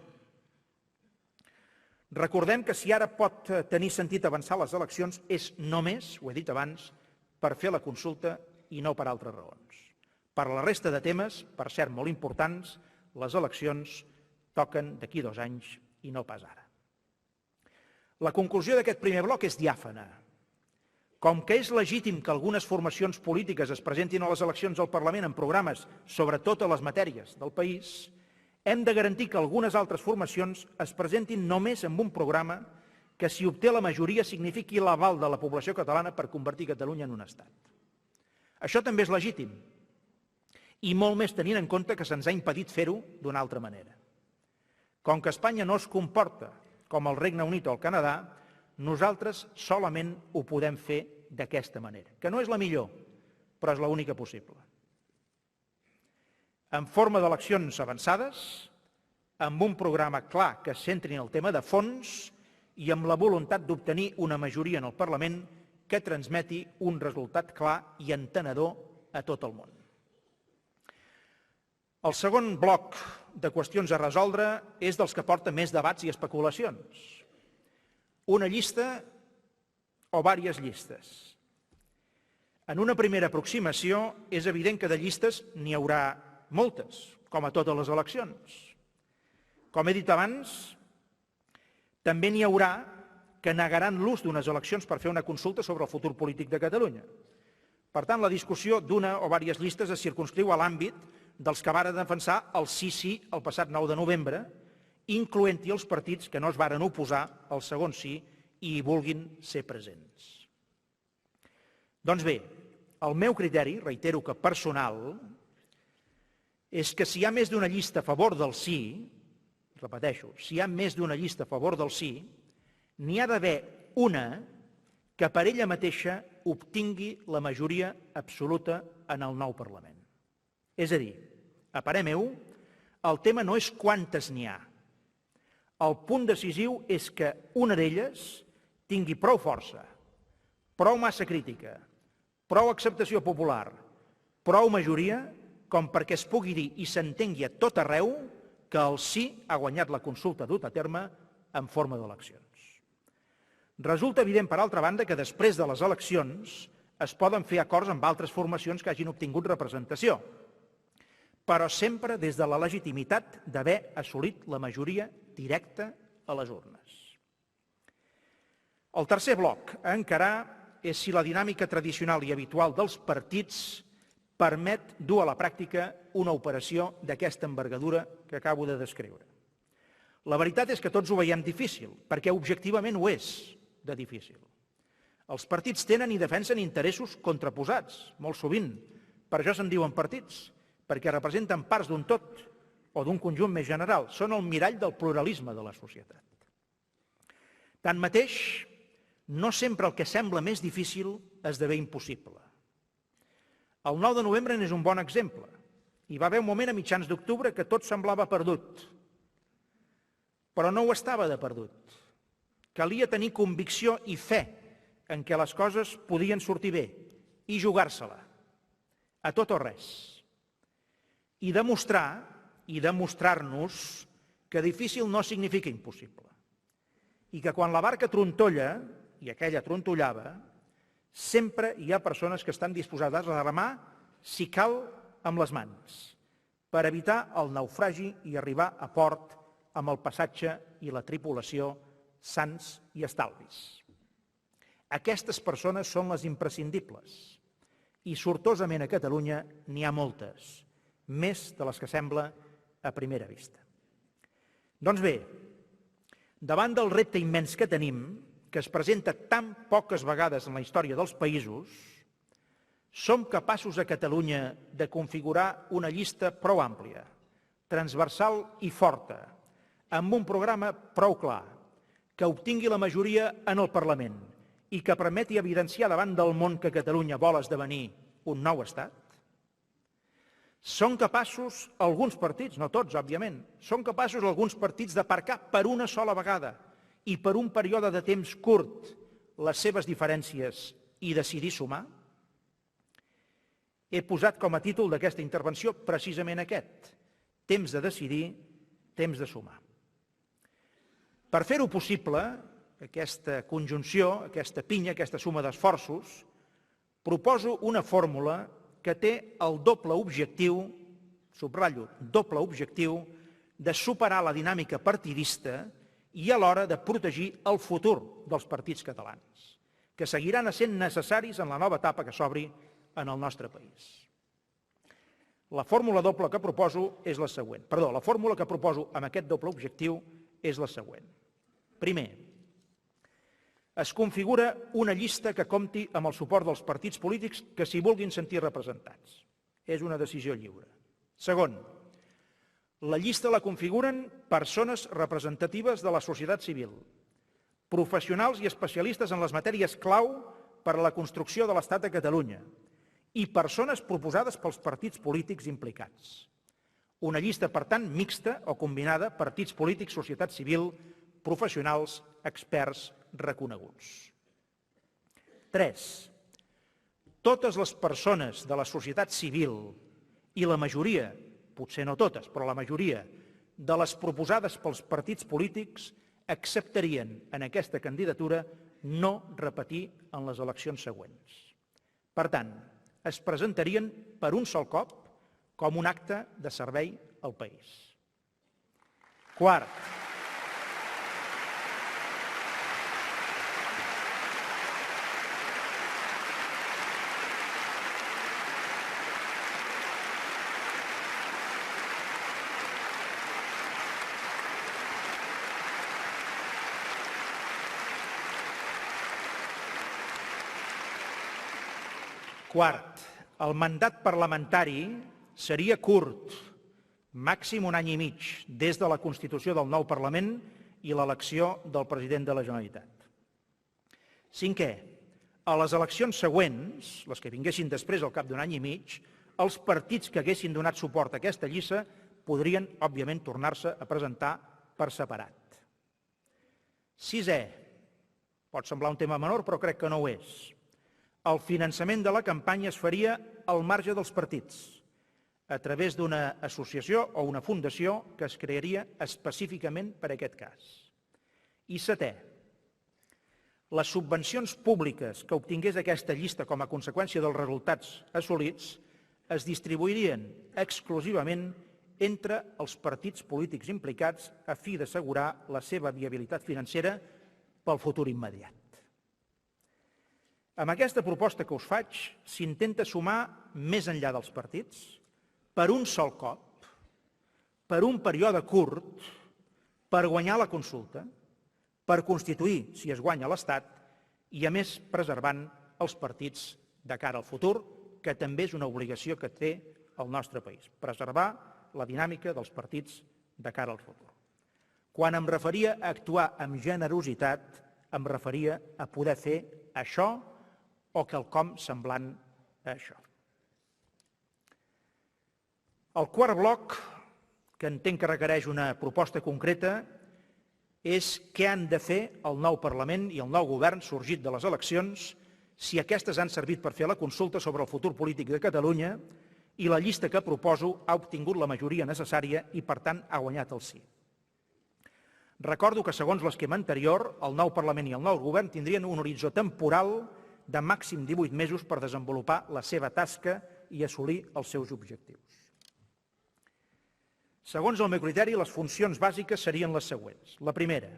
Recordem que si ara pot tenir sentit avançar les eleccions és només, ho he dit abans, per fer la consulta i no per altres raons. Per la resta de temes, per cert molt importants, les eleccions toquen d'aquí 2 anys i no pas ara. La conclusió d'aquest primer bloc és diàfana. Com que és legítim que algunes formacions polítiques es presentin a les eleccions al Parlament en programes sobre totes les matèries del país, hem de garantir que algunes altres formacions es presentin només amb un programa que, si obté la majoria, signifiqui l'aval de la població catalana per convertir Catalunya en un estat. Això també és legítim, i molt més tenint en compte que se'ns ha impedit fer-ho d'una altra manera. Com que Espanya no es comporta com el Regne Unit o el Canadà, nosaltres solament ho podem fer d'aquesta manera, que no és la millor, però és l'única possible. en forma d'eleccions avançades, amb un programa clar que es centri en el tema de fons i amb la voluntat d'obtenir una majoria en el Parlament que transmeti un resultat clar i entenedor a tot el món. El segon bloc de qüestions a resoldre és dels que porta més debats i especulacions. Una llista o diverses llistes. En una primera aproximació és evident que de llistes n'hi haurà moltes, com a totes les eleccions. Com he dit abans, també n'hi haurà que negaran l'ús d'unes eleccions per fer una consulta sobre el futur polític de Catalunya. Per tant, la discussió d'una o diverses llistes es circumscriu a l'àmbit dels que varen defensar el sí el passat 9 de novembre, incloent-hi els partits que no es varen oposar al segon sí i hi vulguin ser presents. Doncs bé, el meu criteri, reitero que personal, és que si hi ha més d'una llista a favor del sí, repeteixo, si hi ha més d'una llista a favor del sí, n'hi ha d'haver una que per ella mateixa obtingui la majoria absoluta en el nou Parlament. És a dir, a parer meu, el tema no és quantes n'hi ha. El punt decisiu és que una d'elles tingui prou força, prou massa crítica, prou acceptació popular, prou majoria com perquè es pugui dir i s'entengui a tot arreu que el sí ha guanyat la consulta dut a terme en forma d'eleccions. Resulta evident, per altra banda, que després de les eleccions es poden fer acords amb altres formacions que hagin obtingut representació, però sempre des de la legitimitat d'haver assolit la majoria directa a les urnes. El tercer bloc a encarar és si la dinàmica tradicional i habitual dels partits permet dur a la pràctica una operació d'aquesta envergadura que acabo de descriure. La veritat és que tots ho veiem difícil, perquè objectivament ho és de difícil. Els partits tenen i defensen interessos contraposats, molt sovint. Per això se'n diuen partits, perquè representen parts d'un tot o d'un conjunt més general. Són el mirall del pluralisme de la societat. Tanmateix, no sempre el que sembla més difícil esdevé impossible. El 9 de novembre n'és un bon exemple. Hi va haver un moment a mitjans d'octubre que tot semblava perdut. Però no ho estava de perdut. Calia tenir convicció i fe en què les coses podien sortir bé i jugar-se-la, a tot o res. I demostrar-nos que difícil no significa impossible. I que quan la barca trontolla, i aquella trontollava, sempre hi ha persones que estan disposades a remar, si cal, amb les mans, per evitar el naufragi i arribar a port amb el passatge i la tripulació sans i estalvis. Aquestes persones són les imprescindibles i sortosament a Catalunya n'hi ha moltes, més de les que sembla a primera vista. Doncs bé, davant del repte immens que tenim, que es presenta tan poques vegades en la història dels països, som capaços a Catalunya de configurar una llista prou àmplia, transversal i forta, amb un programa prou clar, que obtingui la majoria en el Parlament i que permeti evidenciar davant del món que Catalunya vol esdevenir un nou estat? Són capaços alguns partits, no tots, òbviament, són capaços alguns partits d'aparcar per una sola vegada i per un període de temps curt les seves diferències i decidir sumar? He posat com a títol d'aquesta intervenció precisament aquest: temps de decidir, temps de sumar. Per fer-ho possible, aquesta conjunció, aquesta pinya, aquesta suma d'esforços, proposo una fórmula que té el doble objectiu, subratllo, doble objectiu, de superar la dinàmica partidista i alhora de protegir el futur dels partits catalans, que seguiran essent necessaris en la nova etapa que s'obri en el nostre país. La fórmula doble que proposo és la següent. La fórmula que proposo amb aquest doble objectiu és la següent. Primer, es configura una llista que compti amb el suport dels partits polítics que s'hi vulguin sentir representats. És una decisió lliure. Segon, la llista la configuren persones representatives de la societat civil, professionals i especialistes en les matèries clau per a la construcció de l'Estat de Catalunya i persones proposades pels partits polítics implicats. Una llista, per tant, mixta o combinada, partits polítics, societat civil, professionals, experts reconeguts. 3. Totes les persones de la societat civil i la majoria, potser no totes, però la majoria, de les proposades pels partits polítics acceptarien en aquesta candidatura no repetir en les eleccions següents. Per tant, es presentarien per un sol cop com un acte de servei al país. Quart. Quart, el mandat parlamentari seria curt, màxim un any i mig, des de la constitució del nou Parlament i l'elecció del president de la Generalitat. 5è, a les eleccions següents, les que vinguessin després al cap d'un any i mig, els partits que haguessin donat suport a aquesta llista podrien, òbviament, tornar-se a presentar per separat. 6è, pot semblar un tema menor, però crec que no ho és. El finançament de la campanya es faria al marge dels partits, a través d'una associació o una fundació que es crearia específicament per a aquest cas. I 7è, les subvencions públiques que obtingués aquesta llista com a conseqüència dels resultats assolits es distribuirien exclusivament entre els partits polítics implicats a fi d'assegurar la seva viabilitat financera pel futur immediat. Amb aquesta proposta que us faig s'intenta sumar més enllà dels partits, per un sol cop, per un període curt, per guanyar la consulta, per constituir, si es guanya l'Estat, i a més preservant els partits de cara al futur, que també és una obligació que té el nostre país, preservar la dinàmica dels partits de cara al futur. Quan em referia a actuar amb generositat, em referia a poder fer això o quelcom semblant a això. El quart bloc, que entenc que requereix una proposta concreta, és què han de fer el nou Parlament i el nou govern sorgit de les eleccions si aquestes han servit per fer la consulta sobre el futur polític de Catalunya i la llista que proposo ha obtingut la majoria necessària i, per tant, ha guanyat el sí. Recordo que, segons l'esquema anterior, el nou Parlament i el nou govern tindrien un horitzó temporal de màxim 18 mesos per desenvolupar la seva tasca i assolir els seus objectius. Segons el meu criteri, les funcions bàsiques serien les següents. La primera,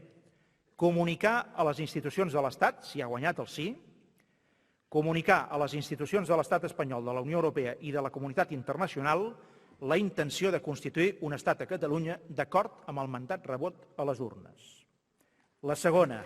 comunicar a les institucions de l'Estat, si ha guanyat el sí, comunicar a les institucions de l'Estat espanyol, de la Unió Europea i de la comunitat internacional la intenció de constituir un Estat a Catalunya d'acord amb el mandat rebut a les urnes. La segona,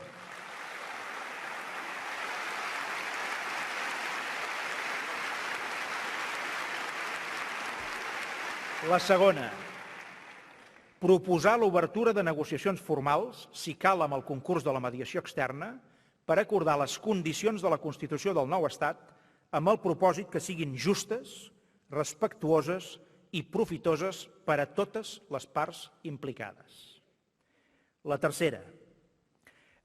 proposar l'obertura de negociacions formals, si cal amb el concurs de la mediació externa, per acordar les condicions de la constitució del nou Estat amb el propòsit que siguin justes, respectuoses i profitoses per a totes les parts implicades. La tercera,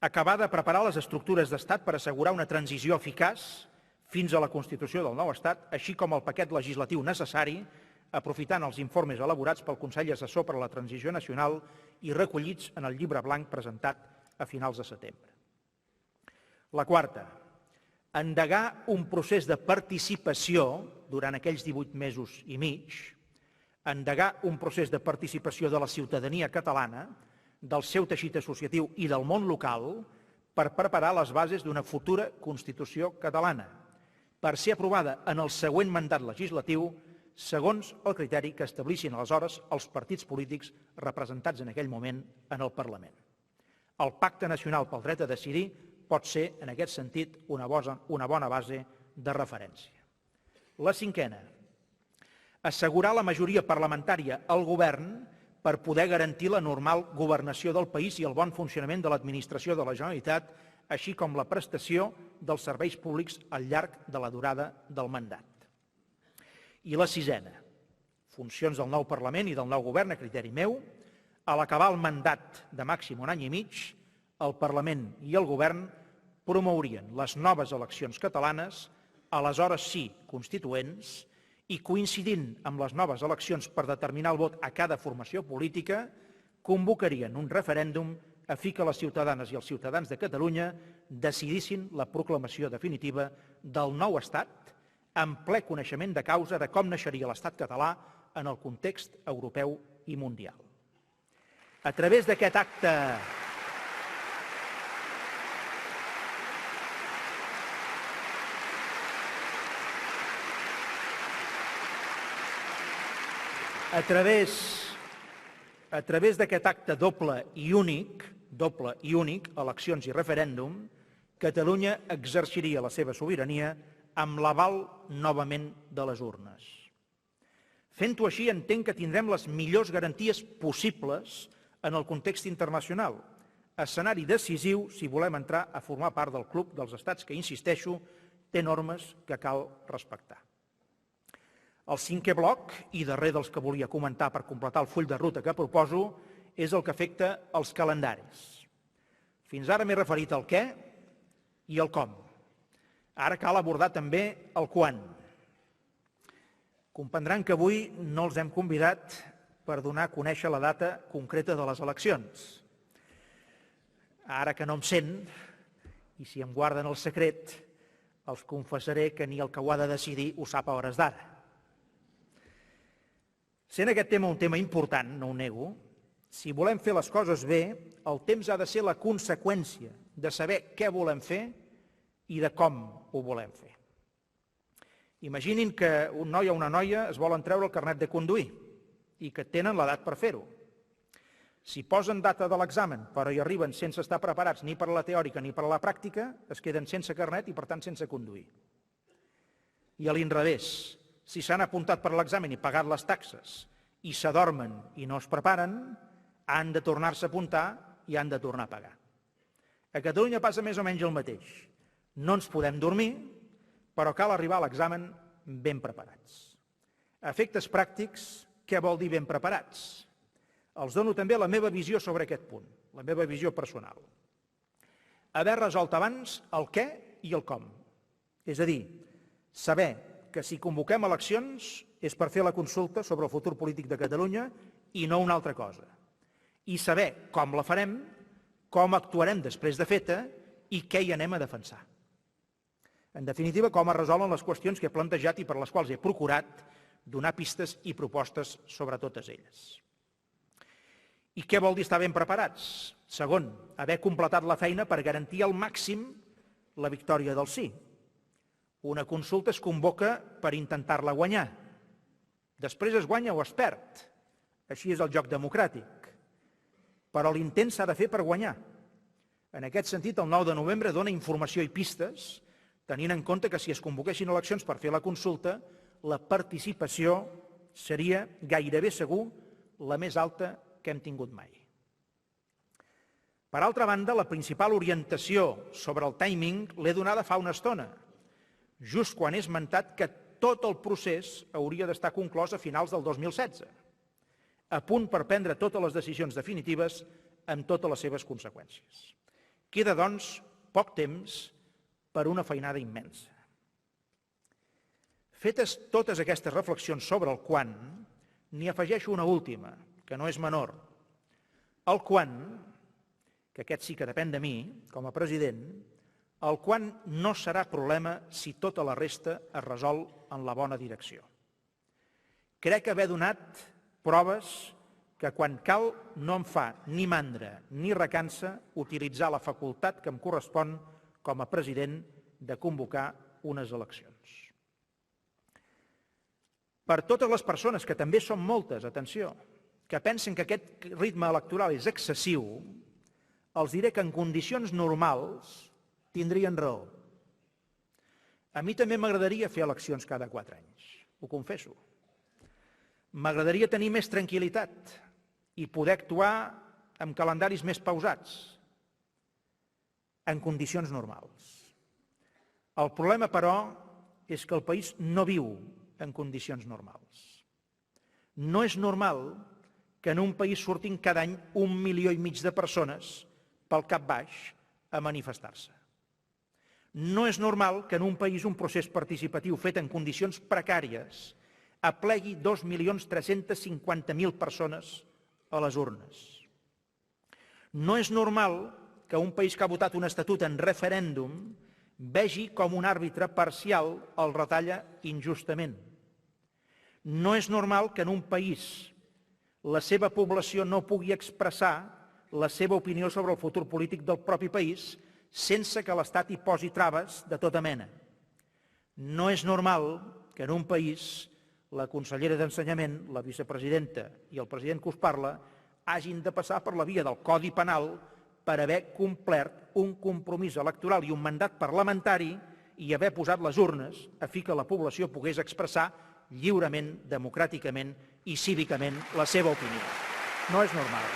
acabar de preparar les estructures d'Estat per assegurar una transició eficaç fins a la constitució del nou Estat, així com el paquet legislatiu necessari, aprofitant els informes elaborats pel Consell Assessor per a la Transició Nacional i recollits en el llibre blanc presentat a finals de setembre. La quarta, endegar un procés de participació durant aquells 18 mesos i mig, endegar un procés de participació de la ciutadania catalana, del seu teixit associatiu i del món local per preparar les bases d'una futura Constitució catalana, per ser aprovada en el següent mandat legislatiu segons el criteri que establissin aleshores els partits polítics representats en aquell moment en el Parlament. El Pacte Nacional pel Dret a Decidir pot ser, en aquest sentit, una bona base de referència. La cinquena, assegurar la majoria parlamentària al govern per poder garantir la normal governació del país i el bon funcionament de l'administració de la Generalitat, així com la prestació dels serveis públics al llarg de la durada del mandat. I la sisena, funcions del nou Parlament i del nou govern, a criteri meu. A l'acabar el mandat de màxim un any i mig, el Parlament i el govern promourien les noves eleccions catalanes, aleshores sí constituents, i coincidint amb les noves eleccions per determinar el vot a cada formació política, convocarien un referèndum a fi que les ciutadanes i els ciutadans de Catalunya decidissin la proclamació definitiva del nou Estat en ple coneixement de causa de com naixeria l'Estat català en el context europeu i mundial. A través d'aquest acte A través d'aquest acte doble i únic, eleccions i referèndum, Catalunya exerciria la seva sobirania amb l'aval novament de les urnes. Fent-ho així, entenc que tindrem les millors garanties possibles en el context internacional, escenari decisiu si volem entrar a formar part del club dels estats que, insisteixo, té normes que cal respectar. El cinquè bloc, i darrer dels que volia comentar per completar el full de ruta que proposo, és el que afecta els calendaris. Fins ara m'he referit al què i al com. Ara cal abordar també el quan. Comprendran que avui no els hem convidat per donar a conèixer la data concreta de les eleccions. Ara que no em sent, i si em guarden el secret, els confessaré que ni el que ho ha de decidir ho sap a hores d'ara. Sent aquest tema un tema important, no ho nego, si volem fer les coses bé, el temps ha de ser la conseqüència de saber què volem fer i de com ho volem fer. Imaginin que un noi o una noia es volen treure el carnet de conduir i que tenen l'edat per fer-ho. Si posen data de l'examen però hi arriben sense estar preparats ni per a la teòrica ni per a la pràctica, es queden sense carnet i per tant sense conduir. I a l'inrevés, si s'han apuntat per a l'examen i pagat les taxes i s'adormen i no es preparen, han de tornar-se a apuntar i han de tornar a pagar. A Catalunya passa més o menys el mateix. No ens podem dormir, però cal arribar a l'examen ben preparats. A efectes pràctics, què vol dir ben preparats? Els dono també la meva visió sobre aquest punt, la meva visió personal. Haver resolt abans el què i el com. És a dir, saber que si convoquem eleccions és per fer la consulta sobre el futur polític de Catalunya i no una altra cosa. I saber com la farem, com actuarem després de feta i què hi anem a defensar. En definitiva, com es resolen les qüestions que he plantejat i per les quals he procurat donar pistes i propostes sobre totes elles. I què vol dir estar ben preparats? Segon, haver completat la feina per garantir al màxim la victòria del sí. Una consulta es convoca per intentar-la guanyar. Després es guanya o es perd. Així és el joc democràtic. Però l'intent s'ha de fer per guanyar. En aquest sentit, el 9 de novembre dona informació i pistes, tenint en compte que si es convoquessin eleccions per fer la consulta, la participació seria gairebé segur la més alta que hem tingut mai. Per altra banda, la principal orientació sobre el timing l'he donada fa una estona, just quan he esmentat que tot el procés hauria d'estar conclòs a finals del 2016, a punt per prendre totes les decisions definitives amb totes les seves conseqüències. Queda, doncs, poc temps per una feinada immensa. Fetes totes aquestes reflexions sobre el quan, n'hi afegeixo una última, que no és menor. El quan, que aquest sí que depèn de mi, com a president, el quan no serà problema si tota la resta es resol en la bona direcció. Crec haver donat proves que quan cal no em fa ni mandra ni recança utilitzar la facultat que em correspon com a president de convocar unes eleccions. Per totes les persones, que també són moltes, atenció, que pensen que aquest ritme electoral és excessiu, els diré que en condicions normals tindrien raó. A mi també m'agradaria fer eleccions cada 4 anys, ho confesso. M'agradaria tenir més tranquil·litat i poder actuar amb calendaris més pausats, en condicions normals. El problema, però, és que el país no viu en condicions normals. No és normal que en un país surtin cada any 1,5 milió de persones pel cap baix a manifestar-se. No és normal que en un país un procés participatiu fet en condicions precàries aplegui 2.350.000 persones a les urnes. No és normal que un país que ha votat un estatut en referèndum vegi com un àrbitre parcial el retalla injustament. No és normal que en un país la seva població no pugui expressar la seva opinió sobre el futur polític del propi país sense que l'Estat hi posi traves de tota mena. No és normal que en un país la consellera d'Ensenyament, la vicepresidenta i el president que us parla hagin de passar per la via del Codi Penal per haver complert un compromís electoral i un mandat parlamentari i haver posat les urnes a fi que la població pogués expressar lliurement, democràticament i cívicament la seva opinió. No és normal.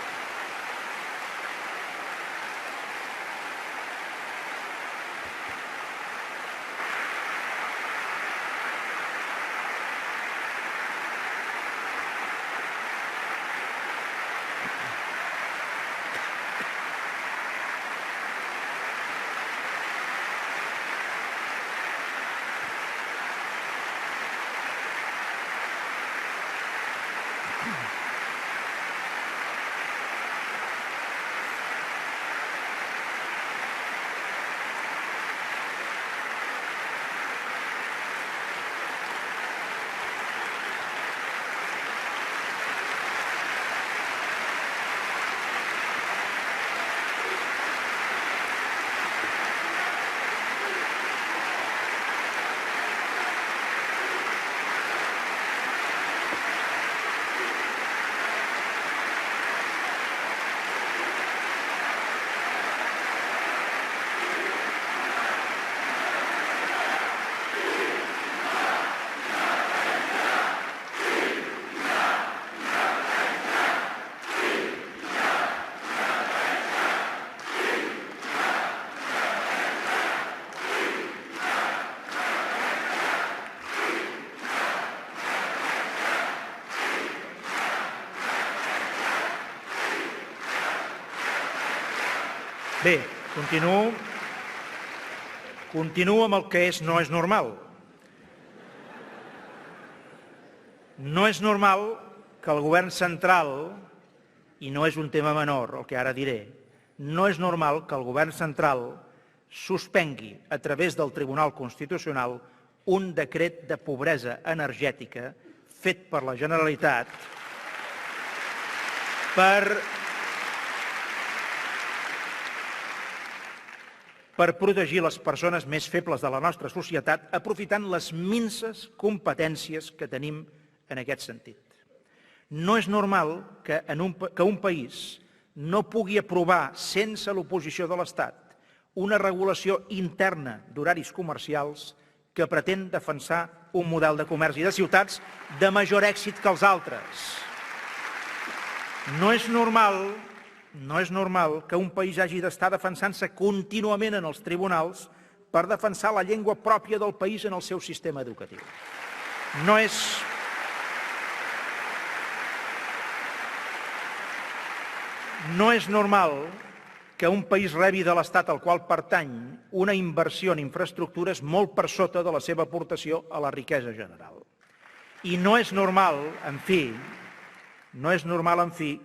Bé, continuo amb el que no és normal. No és normal que el govern central, i no és un tema menor el que ara diré, no és normal que el govern central suspengui a través del Tribunal Constitucional un decret de pobresa energètica fet per la Generalitat per protegir les persones més febles de la nostra societat, aprofitant les minses competències que tenim en aquest sentit. No és normal que un país no pugui aprovar, sense l'oposició de l'Estat, una regulació interna d'horaris comercials que pretén defensar un model de comerç i de ciutats de major èxit que els altres. No és normal que un país hagi d'estar defensant-se contínuament en els tribunals per defensar la llengua pròpia del país en el seu sistema educatiu. No és normal que un país rebi de l'Estat al qual pertany una inversió en infraestructures molt per sota de la seva aportació a la riquesa general. I no és normal, en fi,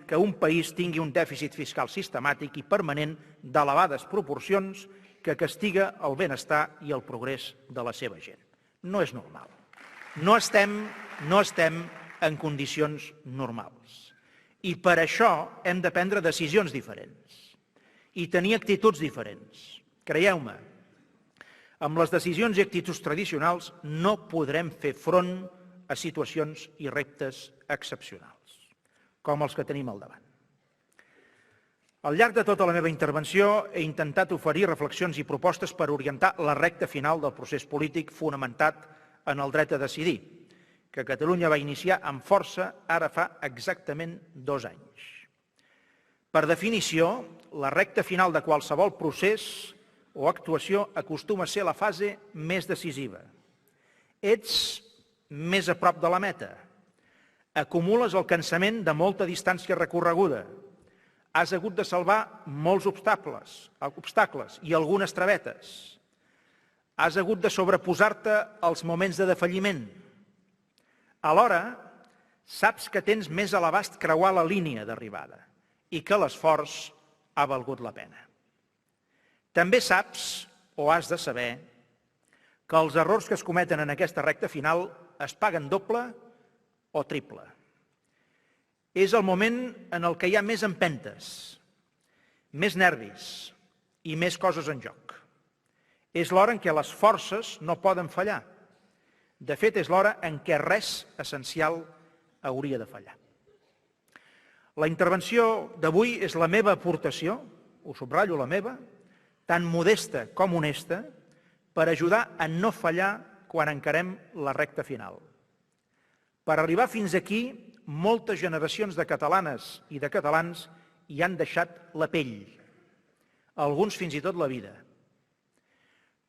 que un país tingui un dèficit fiscal sistemàtic i permanent d'elevades proporcions que castiga el benestar i el progrés de la seva gent. No és normal. No estem en condicions normals. I per això hem de prendre decisions diferents i tenir actituds diferents. Creieu-me, amb les decisions i actituds tradicionals no podrem fer front a situacions i reptes excepcionals, com els que tenim al davant. Al llarg de tota la meva intervenció he intentat oferir reflexions i propostes per orientar la recta final del procés polític fonamentat en el dret a decidir, que Catalunya va iniciar amb força ara fa exactament 2 anys. Per definició, la recta final de qualsevol procés o actuació acostuma a ser la fase més decisiva. Ets més a prop de la meta. Acumules el cansament de molta distància recorreguda. Has hagut de salvar molts obstacles i algunes travetes. Has hagut de sobreposar-te als moments de defalliment. Alhora, saps que tens més a l'abast creuar la línia d'arribada i que l'esforç ha valgut la pena. També saps, o has de saber, que els errors que es cometen en aquesta recta final es paguen doble o triple. És el moment en el que hi ha més empentes, més nervis i més coses en joc. És l'hora en què les forces no poden fallar. De fet, és l'hora en què res essencial hauria de fallar. La intervenció d'avui és la meva aportació, ho subratllo, la meva, tan modesta com honesta, per ajudar a no fallar quan encarem la recta final. Per arribar fins aquí, moltes generacions de catalanes i de catalans hi han deixat la pell, alguns fins i tot la vida.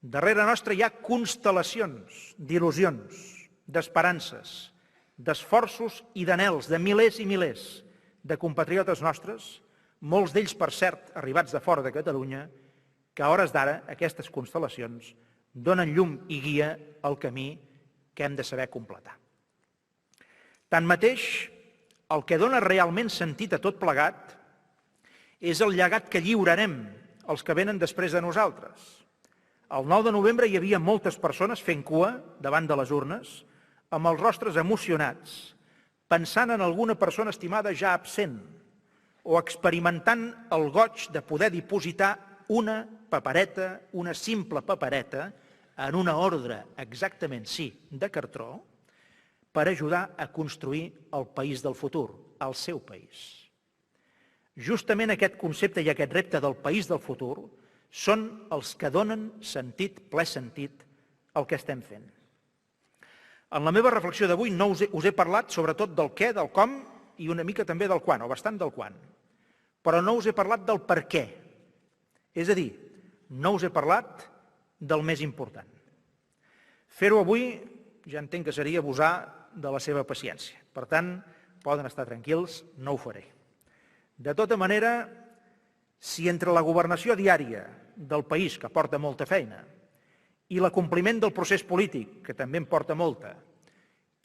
Darrere nostra hi ha constel·lacions d'il·lusions, d'esperances, d'esforços i d'anhels de milers i milers de compatriotes nostres, molts d'ells, per cert, arribats de fora de Catalunya, que a hores d'ara aquestes constel·lacions donen llum i guia al camí que hem de saber completar. Tanmateix, el que dona realment sentit a tot plegat és el llegat que lliurarem als que venen després de nosaltres. El 9 de novembre hi havia moltes persones fent cua davant de les urnes, amb els rostres emocionats, pensant en alguna persona estimada ja absent o experimentant el goig de poder dipositar una papereta, una simple papereta, en una ordre exactament, sí, de cartró, per ajudar a construir el país del futur, el seu país. Justament aquest concepte i aquest repte del país del futur són els que donen sentit, ple sentit, al que estem fent. En la meva reflexió d'avui no us he parlat sobretot del què, del com i una mica també del quan, o bastant del quan, però no us he parlat del per què. És a dir, no us he parlat del més important. Fer-ho avui ja entenc que seria abusar de la seva paciència. Per tant, poden estar tranquils, no ho faré. De tota manera, si entre la governació diària del país, que porta molta feina, i l'acompliment del procés polític, que també en porta molta,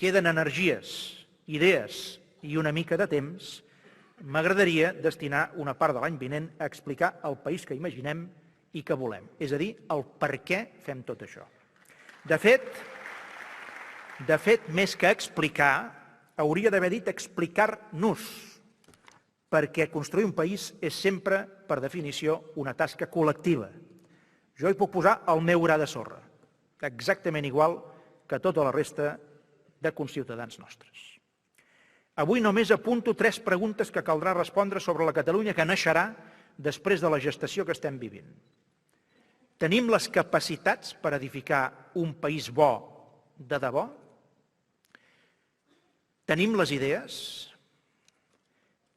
queden energies, idees i una mica de temps, m'agradaria destinar una part de l'any vinent a explicar el país que imaginem i que volem, és a dir, el per què fem tot això. De fet, més que explicar, hauria d'haver dit explicar-nos, perquè construir un país és sempre, per definició, una tasca col·lectiva. Jo hi puc posar el meu gra de sorra, exactament igual que tota la resta de conciutadans nostres. Avui només apunto 3 preguntes que caldrà respondre sobre la Catalunya que naixerà després de la gestació que estem vivint. Tenim les capacitats per edificar un país bo de debò? Tenim les idees?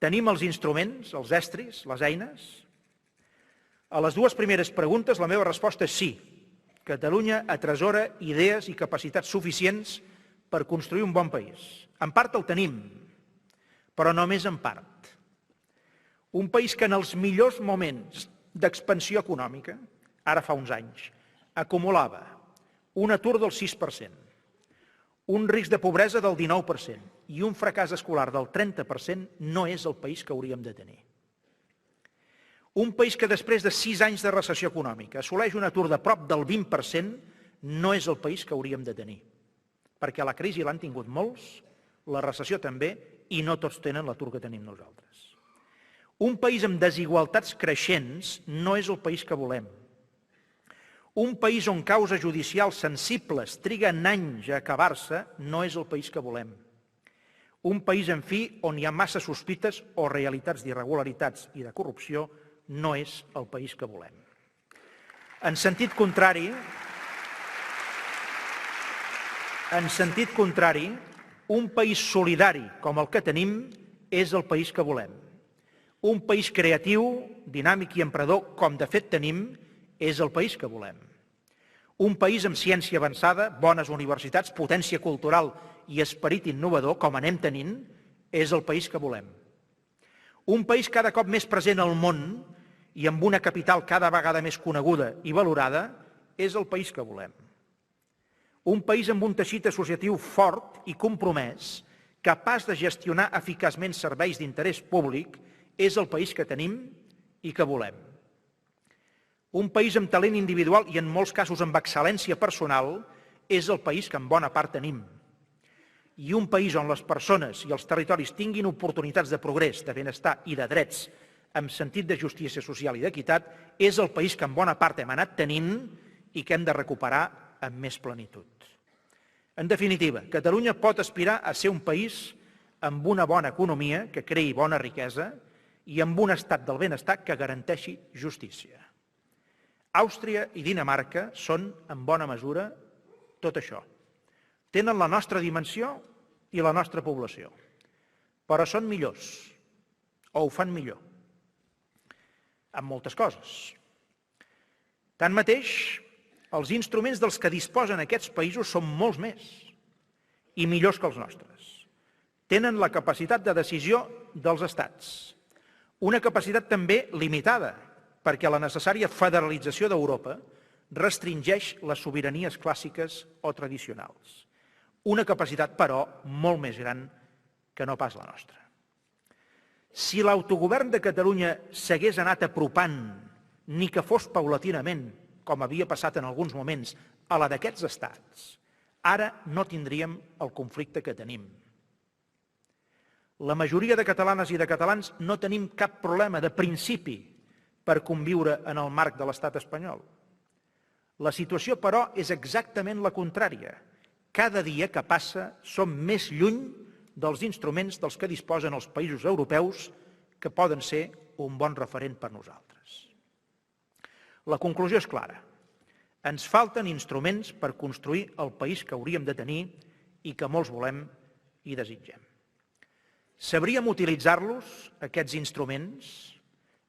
Tenim els instruments, els estris, les eines? A les 2 primeres preguntes la meva resposta és sí. Catalunya atresora idees i capacitats suficients per construir un bon país. En part el tenim, però només en part. Un país que en els millors moments d'expansió econòmica, ara fa uns anys, acumulava un atur del 6%, un risc de pobresa del 19% i un fracàs escolar del 30%, no és el país que hauríem de tenir. Un país que després de 6 anys de recessió econòmica assoleix un atur de prop del 20%, no és el país que hauríem de tenir, perquè la crisi l'han tingut molts, la recessió també, i no tots tenen l'atur que tenim nosaltres. Un país amb desigualtats creixents no és el país que volem. Un país on causes judicials sensibles triguen anys a acabar-se no és el país que volem. Un país, en fi, on hi ha massa sospites o realitats d'irregularitats i de corrupció no és el país que volem. En sentit contrari, un país solidari com el que tenim és el país que volem. Un país creatiu, dinàmic i emprenedor, com de fet tenim, és el país que volem. Un país amb ciència avançada, bones universitats, potència cultural i esperit innovador, com anem tenint, és el país que volem. Un país cada cop més present al món i amb una capital cada vegada més coneguda i valorada és el país que volem. Un país amb un teixit associatiu fort i compromès, capaç de gestionar eficaçment serveis d'interès públic, és el país que tenim i que volem. Un país amb talent individual i en molts casos amb excel·lència personal és el país que en bona part tenim. I un país on les persones i els territoris tinguin oportunitats de progrés, de benestar i de drets amb sentit de justícia social i d'equitat és el país que en bona part hem anat tenint i que hem de recuperar amb més plenitud. En definitiva, Catalunya pot aspirar a ser un país amb una bona economia que creï bona riquesa i amb un estat del benestar que garanteixi justícia. Àustria i Dinamarca són, en bona mesura, tot això. Tenen la nostra dimensió i la nostra població, però són millors, o ho fan millor, en moltes coses. Tanmateix, els instruments dels que disposen aquests països són molts més i millors que els nostres. Tenen la capacitat de decisió dels estats, una capacitat també limitada, perquè la necessària federalització d'Europa restringeix les sobiranies clàssiques o tradicionals. Una capacitat, però, molt més gran que no pas la nostra. Si l'autogovern de Catalunya s'hagués anat apropant, ni que fos paulatinament, com havia passat en alguns moments, a la d'aquests estats, ara no tindríem el conflicte que tenim. La majoria de catalanes i de catalans no tenim cap problema de principi per conviure en el marc de l'estat espanyol. La situació, però, és exactament la contrària. Cada dia que passa som més lluny dels instruments dels que disposen els països europeus que poden ser un bon referent per nosaltres. La conclusió és clara. Ens falten instruments per construir el país que hauríem de tenir i que molts volem i desitgem. Sabríem utilitzar-los, aquests instruments?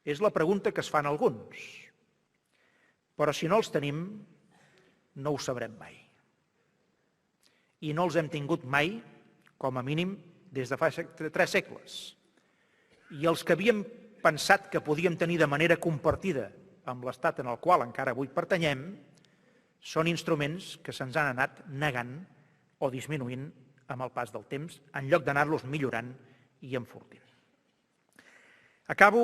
És la pregunta que es fan alguns. Però si no els tenim, no ho sabrem mai. I no els hem tingut mai, com a mínim, des de fa 3 segles. I els que havíem pensat que podíem tenir de manera compartida amb l'estat en el qual encara avui pertanyem, són instruments que se'ns han anat negant o disminuint amb el pas del temps, en lloc d'anar-los millorant i enfortint. Acabo,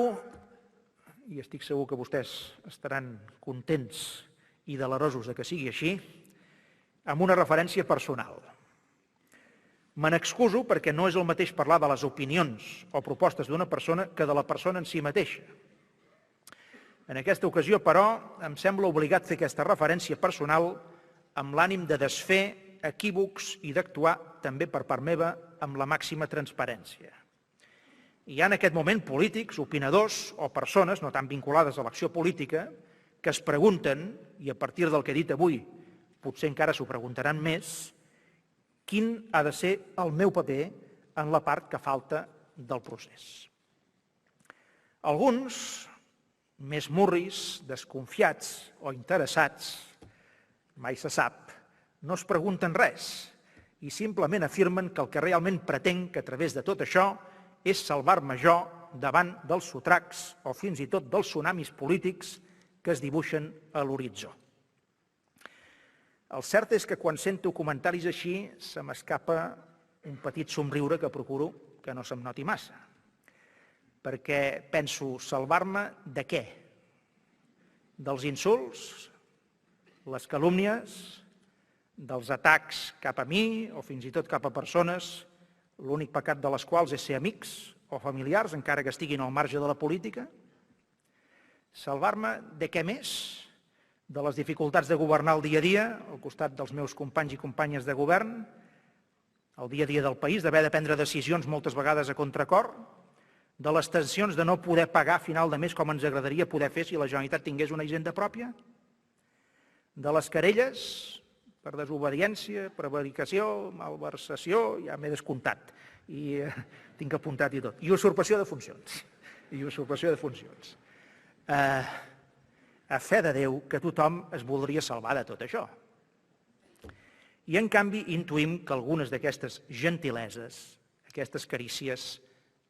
i estic segur que vostès estaran contents i delerosos de que sigui així, amb una referència personal. Me n'excuso perquè no és el mateix parlar de les opinions o propostes d'una persona que de la persona en si mateixa. En aquesta ocasió, però, em sembla obligat fer aquesta referència personal amb l'ànim de desfer equívocs i d'actuar també per part meva amb la màxima transparència. Hi ha en aquest moment polítics, opinadors o persones no tan vinculades a l'acció política que es pregunten, i a partir del que he dit avui potser encara s'ho preguntaran més, quin ha de ser el meu paper en la part que falta del procés. Alguns, més murris, desconfiats o interessats, mai se sap, no es pregunten res i simplement afirmen que el que realment pretenc a través de tot això és salvar-me jo davant dels sotracs o fins i tot dels tsunamis polítics que es dibuixen a l'horitzó. El cert és que quan sento comentaris així se m'escapa un petit somriure que procuro que no se'm noti massa. Perquè penso, salvar-me de què? Dels insults, les calúmnies, dels atacs cap a mi o fins i tot cap a persones, l'únic pecat de les quals és ser amics o familiars, encara que estiguin al marge de la política? Salvar-me de què més? De les dificultats de governar el dia a dia, al costat dels meus companys i companyes de govern, el dia a dia del país, d'haver de prendre decisions moltes vegades a contracor, de les tensions de no poder pagar a final de mes com ens agradaria poder fer si la Generalitat tingués una hisenda pròpia, de les querelles per desobediència, prevaricació, malversació, ja m'he descomptat i tinc apuntat i tot, i usurpació de funcions. a fe de Déu que tothom es voldria salvar de tot això. I, en canvi, intuïm que algunes d'aquestes gentileses, aquestes carícies,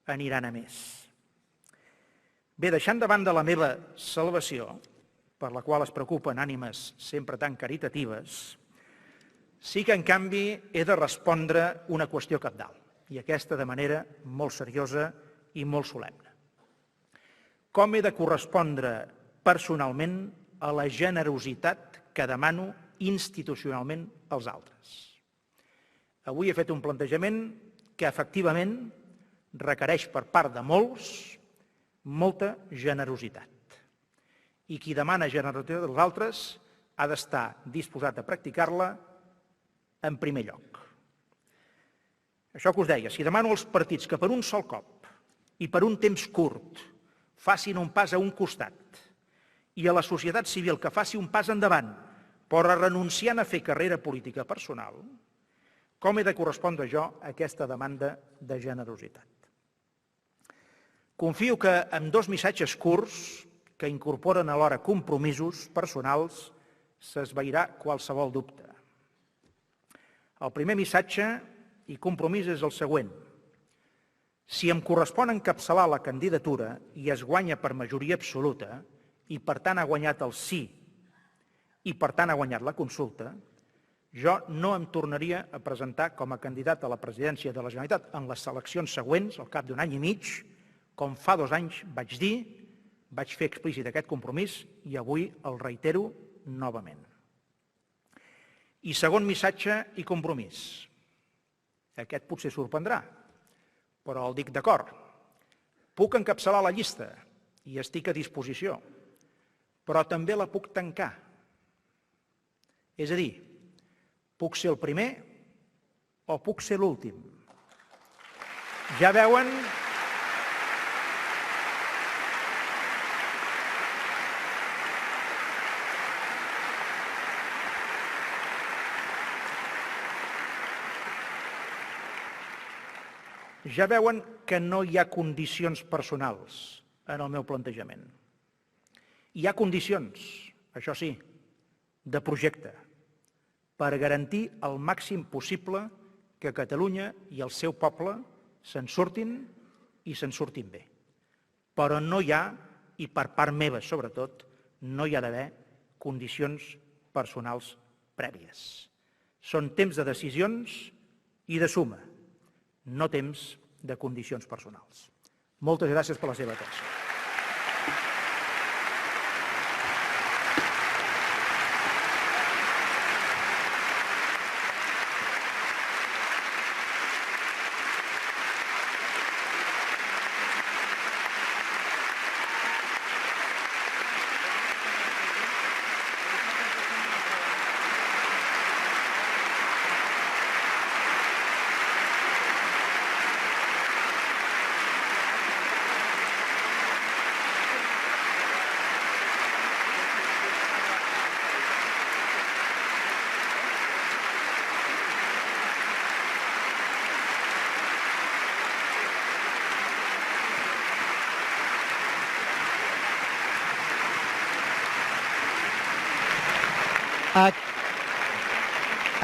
aniran a més. Bé, deixant de banda la meva salvació, per la qual es preocupen ànimes sempre tan caritatives, sí que, en canvi, he de respondre una qüestió cabdal, i aquesta de manera molt seriosa i molt solemne. Com he de correspondre personalment a la generositat que demano institucionalment als altres? Avui he fet un plantejament que efectivament requereix per part de molts molta generositat. I qui demana generositat dels altres ha d'estar disposat a practicar-la en primer lloc. Això que us deia, si demano als partits que per un sol cop i per un temps curt facin un pas a un costat i a la societat civil que faci un pas endavant però renunciant a fer carrera política personal, com he de correspondre jo a aquesta demanda de generositat? Confio que amb 2 missatges curts que incorporen alhora compromisos personals s'esvairà qualsevol dubte. El primer missatge i compromís és el següent. Si em correspon encapçalar la candidatura i es guanya per majoria absoluta i per tant ha guanyat el sí i per tant ha guanyat la consulta, jo no em tornaria a presentar com a candidat a la presidència de la Generalitat en les eleccions següents, al cap d'un any i mig, com fa 2 anys vaig dir, vaig fer explícit aquest compromís i avui el reitero novament. I segon missatge i compromís. Aquest potser sorprendrà, però el dic d'acord. Puc encapçalar la llista i estic a disposició, però també la puc tancar. És a dir, puc ser el primer o puc ser l'últim. Ja veuen... Ja veuen que no hi ha condicions personals en el meu plantejament. Hi ha condicions, això sí, de projecte, per garantir el màxim possible que Catalunya i el seu poble se'n surtin i se'n surtin bé. Però no hi ha, i per part meva sobretot, no hi ha d'haver condicions personals prèvies. Són temps de decisions i de suma, no temps de condicions personals. Moltes gràcies per la seva atenció.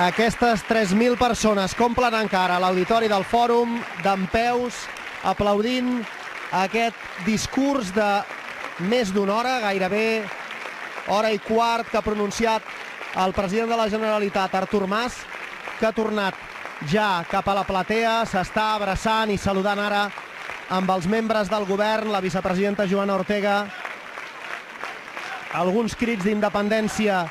Aquestes 3.000 persones que omplen encara l'auditori del Fòrum dempeus, aplaudint aquest discurs de més d'una hora, gairebé hora i quart, que ha pronunciat el president de la Generalitat, Artur Mas, que ha tornat ja cap a la platea, s'està abraçant i saludant ara amb els membres del govern, la vicepresidenta Joana Ortega, alguns crits d'independència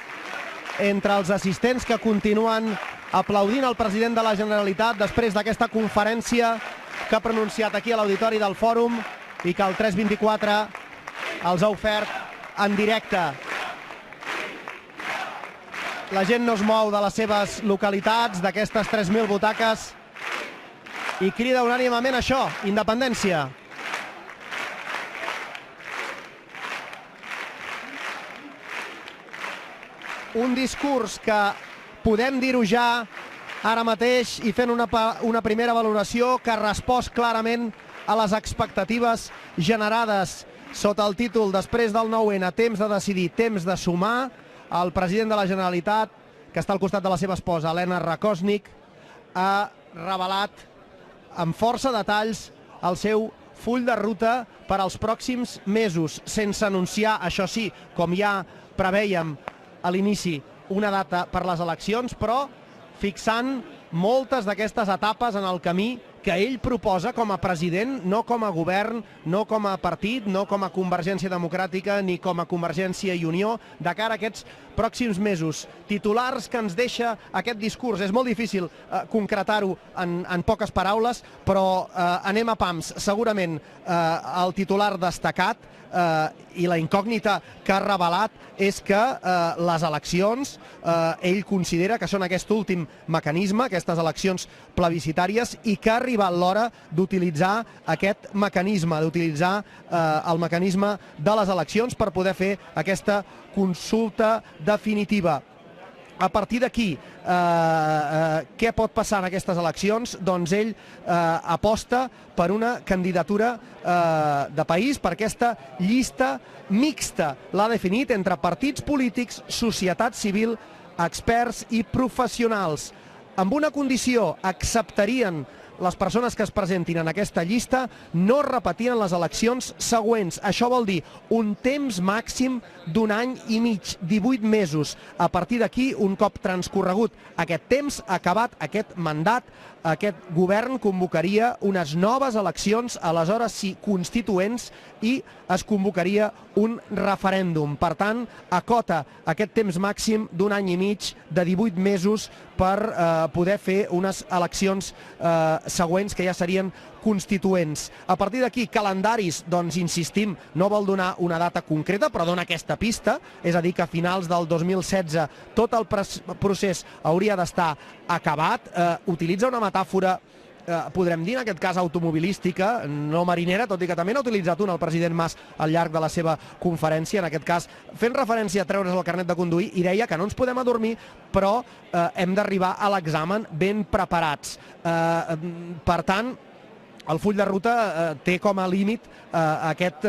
entre els assistents que continuen aplaudint el president de la Generalitat després d'aquesta conferència que ha pronunciat aquí a l'auditori del Fòrum i que el 324 els ha ofert en directe. La gent no es mou de les seves localitats, d'aquestes 3.000 butaques, i crida unànimement això, independència. Un discurs que podem dir-ho ja ara mateix i fent una primera valoració que ha respost clarament a les expectatives generades sota el títol Després del 9-N, temps de decidir, temps de sumar. El president de la Generalitat, que està al costat de la seva esposa, Elena Rakosnik, ha revelat amb força detalls el seu full de ruta per als pròxims mesos, sense anunciar, això sí, com ja preveiem a l'inici, una data per les eleccions, però fixant moltes d'aquestes etapes en el camí que ell proposa com a president, no com a govern, no com a partit, no com a Convergència Democràtica ni com a Convergència i Unió, de cara a aquests pròxims mesos. Titulars que ens deixa aquest discurs. És molt difícil concretar-ho en poques paraules, però anem a pams. Segurament el titular destacat i la incògnita que ha revelat és que les eleccions ell considera que són aquest últim mecanisme, aquestes eleccions plebiscitàries, i que ha arribat l'hora d'utilitzar aquest mecanisme, d'utilitzar el mecanisme de les eleccions per poder fer aquesta consulta definitiva. A partir d'aquí, què pot passar en aquestes eleccions? Doncs ell aposta per una candidatura de país, per aquesta llista mixta. L'ha definit entre partits polítics, societat civil, experts i professionals. Amb una condició: acceptarien les persones que es presentin en aquesta llista no repetien les eleccions següents. Això vol dir un temps màxim d'un any i mig, 18 mesos. A partir d'aquí, un cop transcorregut aquest temps, acabat aquest mandat, aquest govern convocaria unes noves eleccions, aleshores sí constituents, i es convocaria un referèndum. Per tant, acota aquest temps màxim d'un any i mig, de 18 mesos, per poder fer unes eleccions següents que ja serien constituents. A partir d'aquí, calendaris, doncs insistim, no vol donar una data concreta, però dona aquesta pista, és a dir, que a finals del 2016 tot el procés hauria d'estar acabat. Utilitza una metàfora, podrem dir, en aquest cas automobilística, no marinera, tot i que també n'ha utilitzat una el president Mas al llarg de la seva conferència, en aquest cas fent referència a treure's el carnet de conduir, i deia que no ens podem adormir, però hem d'arribar a l'examen ben preparats. Per tant, el full de ruta té com a límit aquests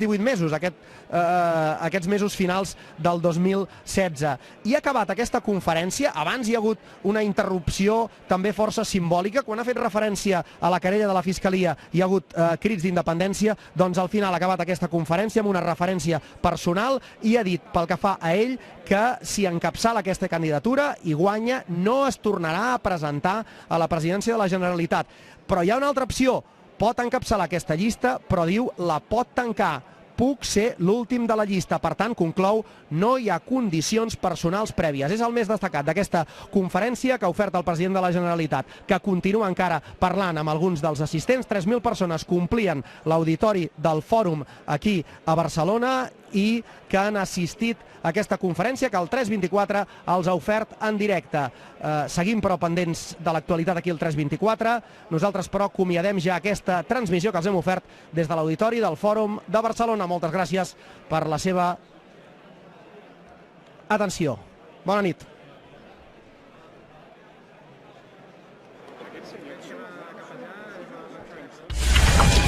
18 mesos, aquests mesos finals del 2016. I ha acabat aquesta conferència. Abans hi ha hagut una interrupció també força simbòlica. Quan ha fet referència a la querella de la Fiscalia hi ha hagut crits d'independència, doncs al final ha acabat aquesta conferència amb una referència personal i ha dit, pel que fa a ell, que si encapçala aquesta candidatura i guanya, no es tornarà a presentar a la presidència de la Generalitat. Però hi ha una altra opció: pot encapçalar aquesta llista, però diu la pot tancar. Puc ser l'últim de la llista. Per tant, conclou, no hi ha condicions personals prèvies. És el més destacat d'aquesta conferència que ha ofert el president de la Generalitat, que continua encara parlant amb alguns dels assistents. 3.000 persones complien l'auditori del Fòrum aquí a Barcelona i que han assistit a aquesta conferència que el 324 els ha ofert en directe. Seguim, però, pendents de l'actualitat aquí al 324. Nosaltres, però, acomiadem ja aquesta transmissió que els hem ofert des de l'auditori del Fòrum de Barcelona. Moltes gràcies per la seva atenció. Bona nit.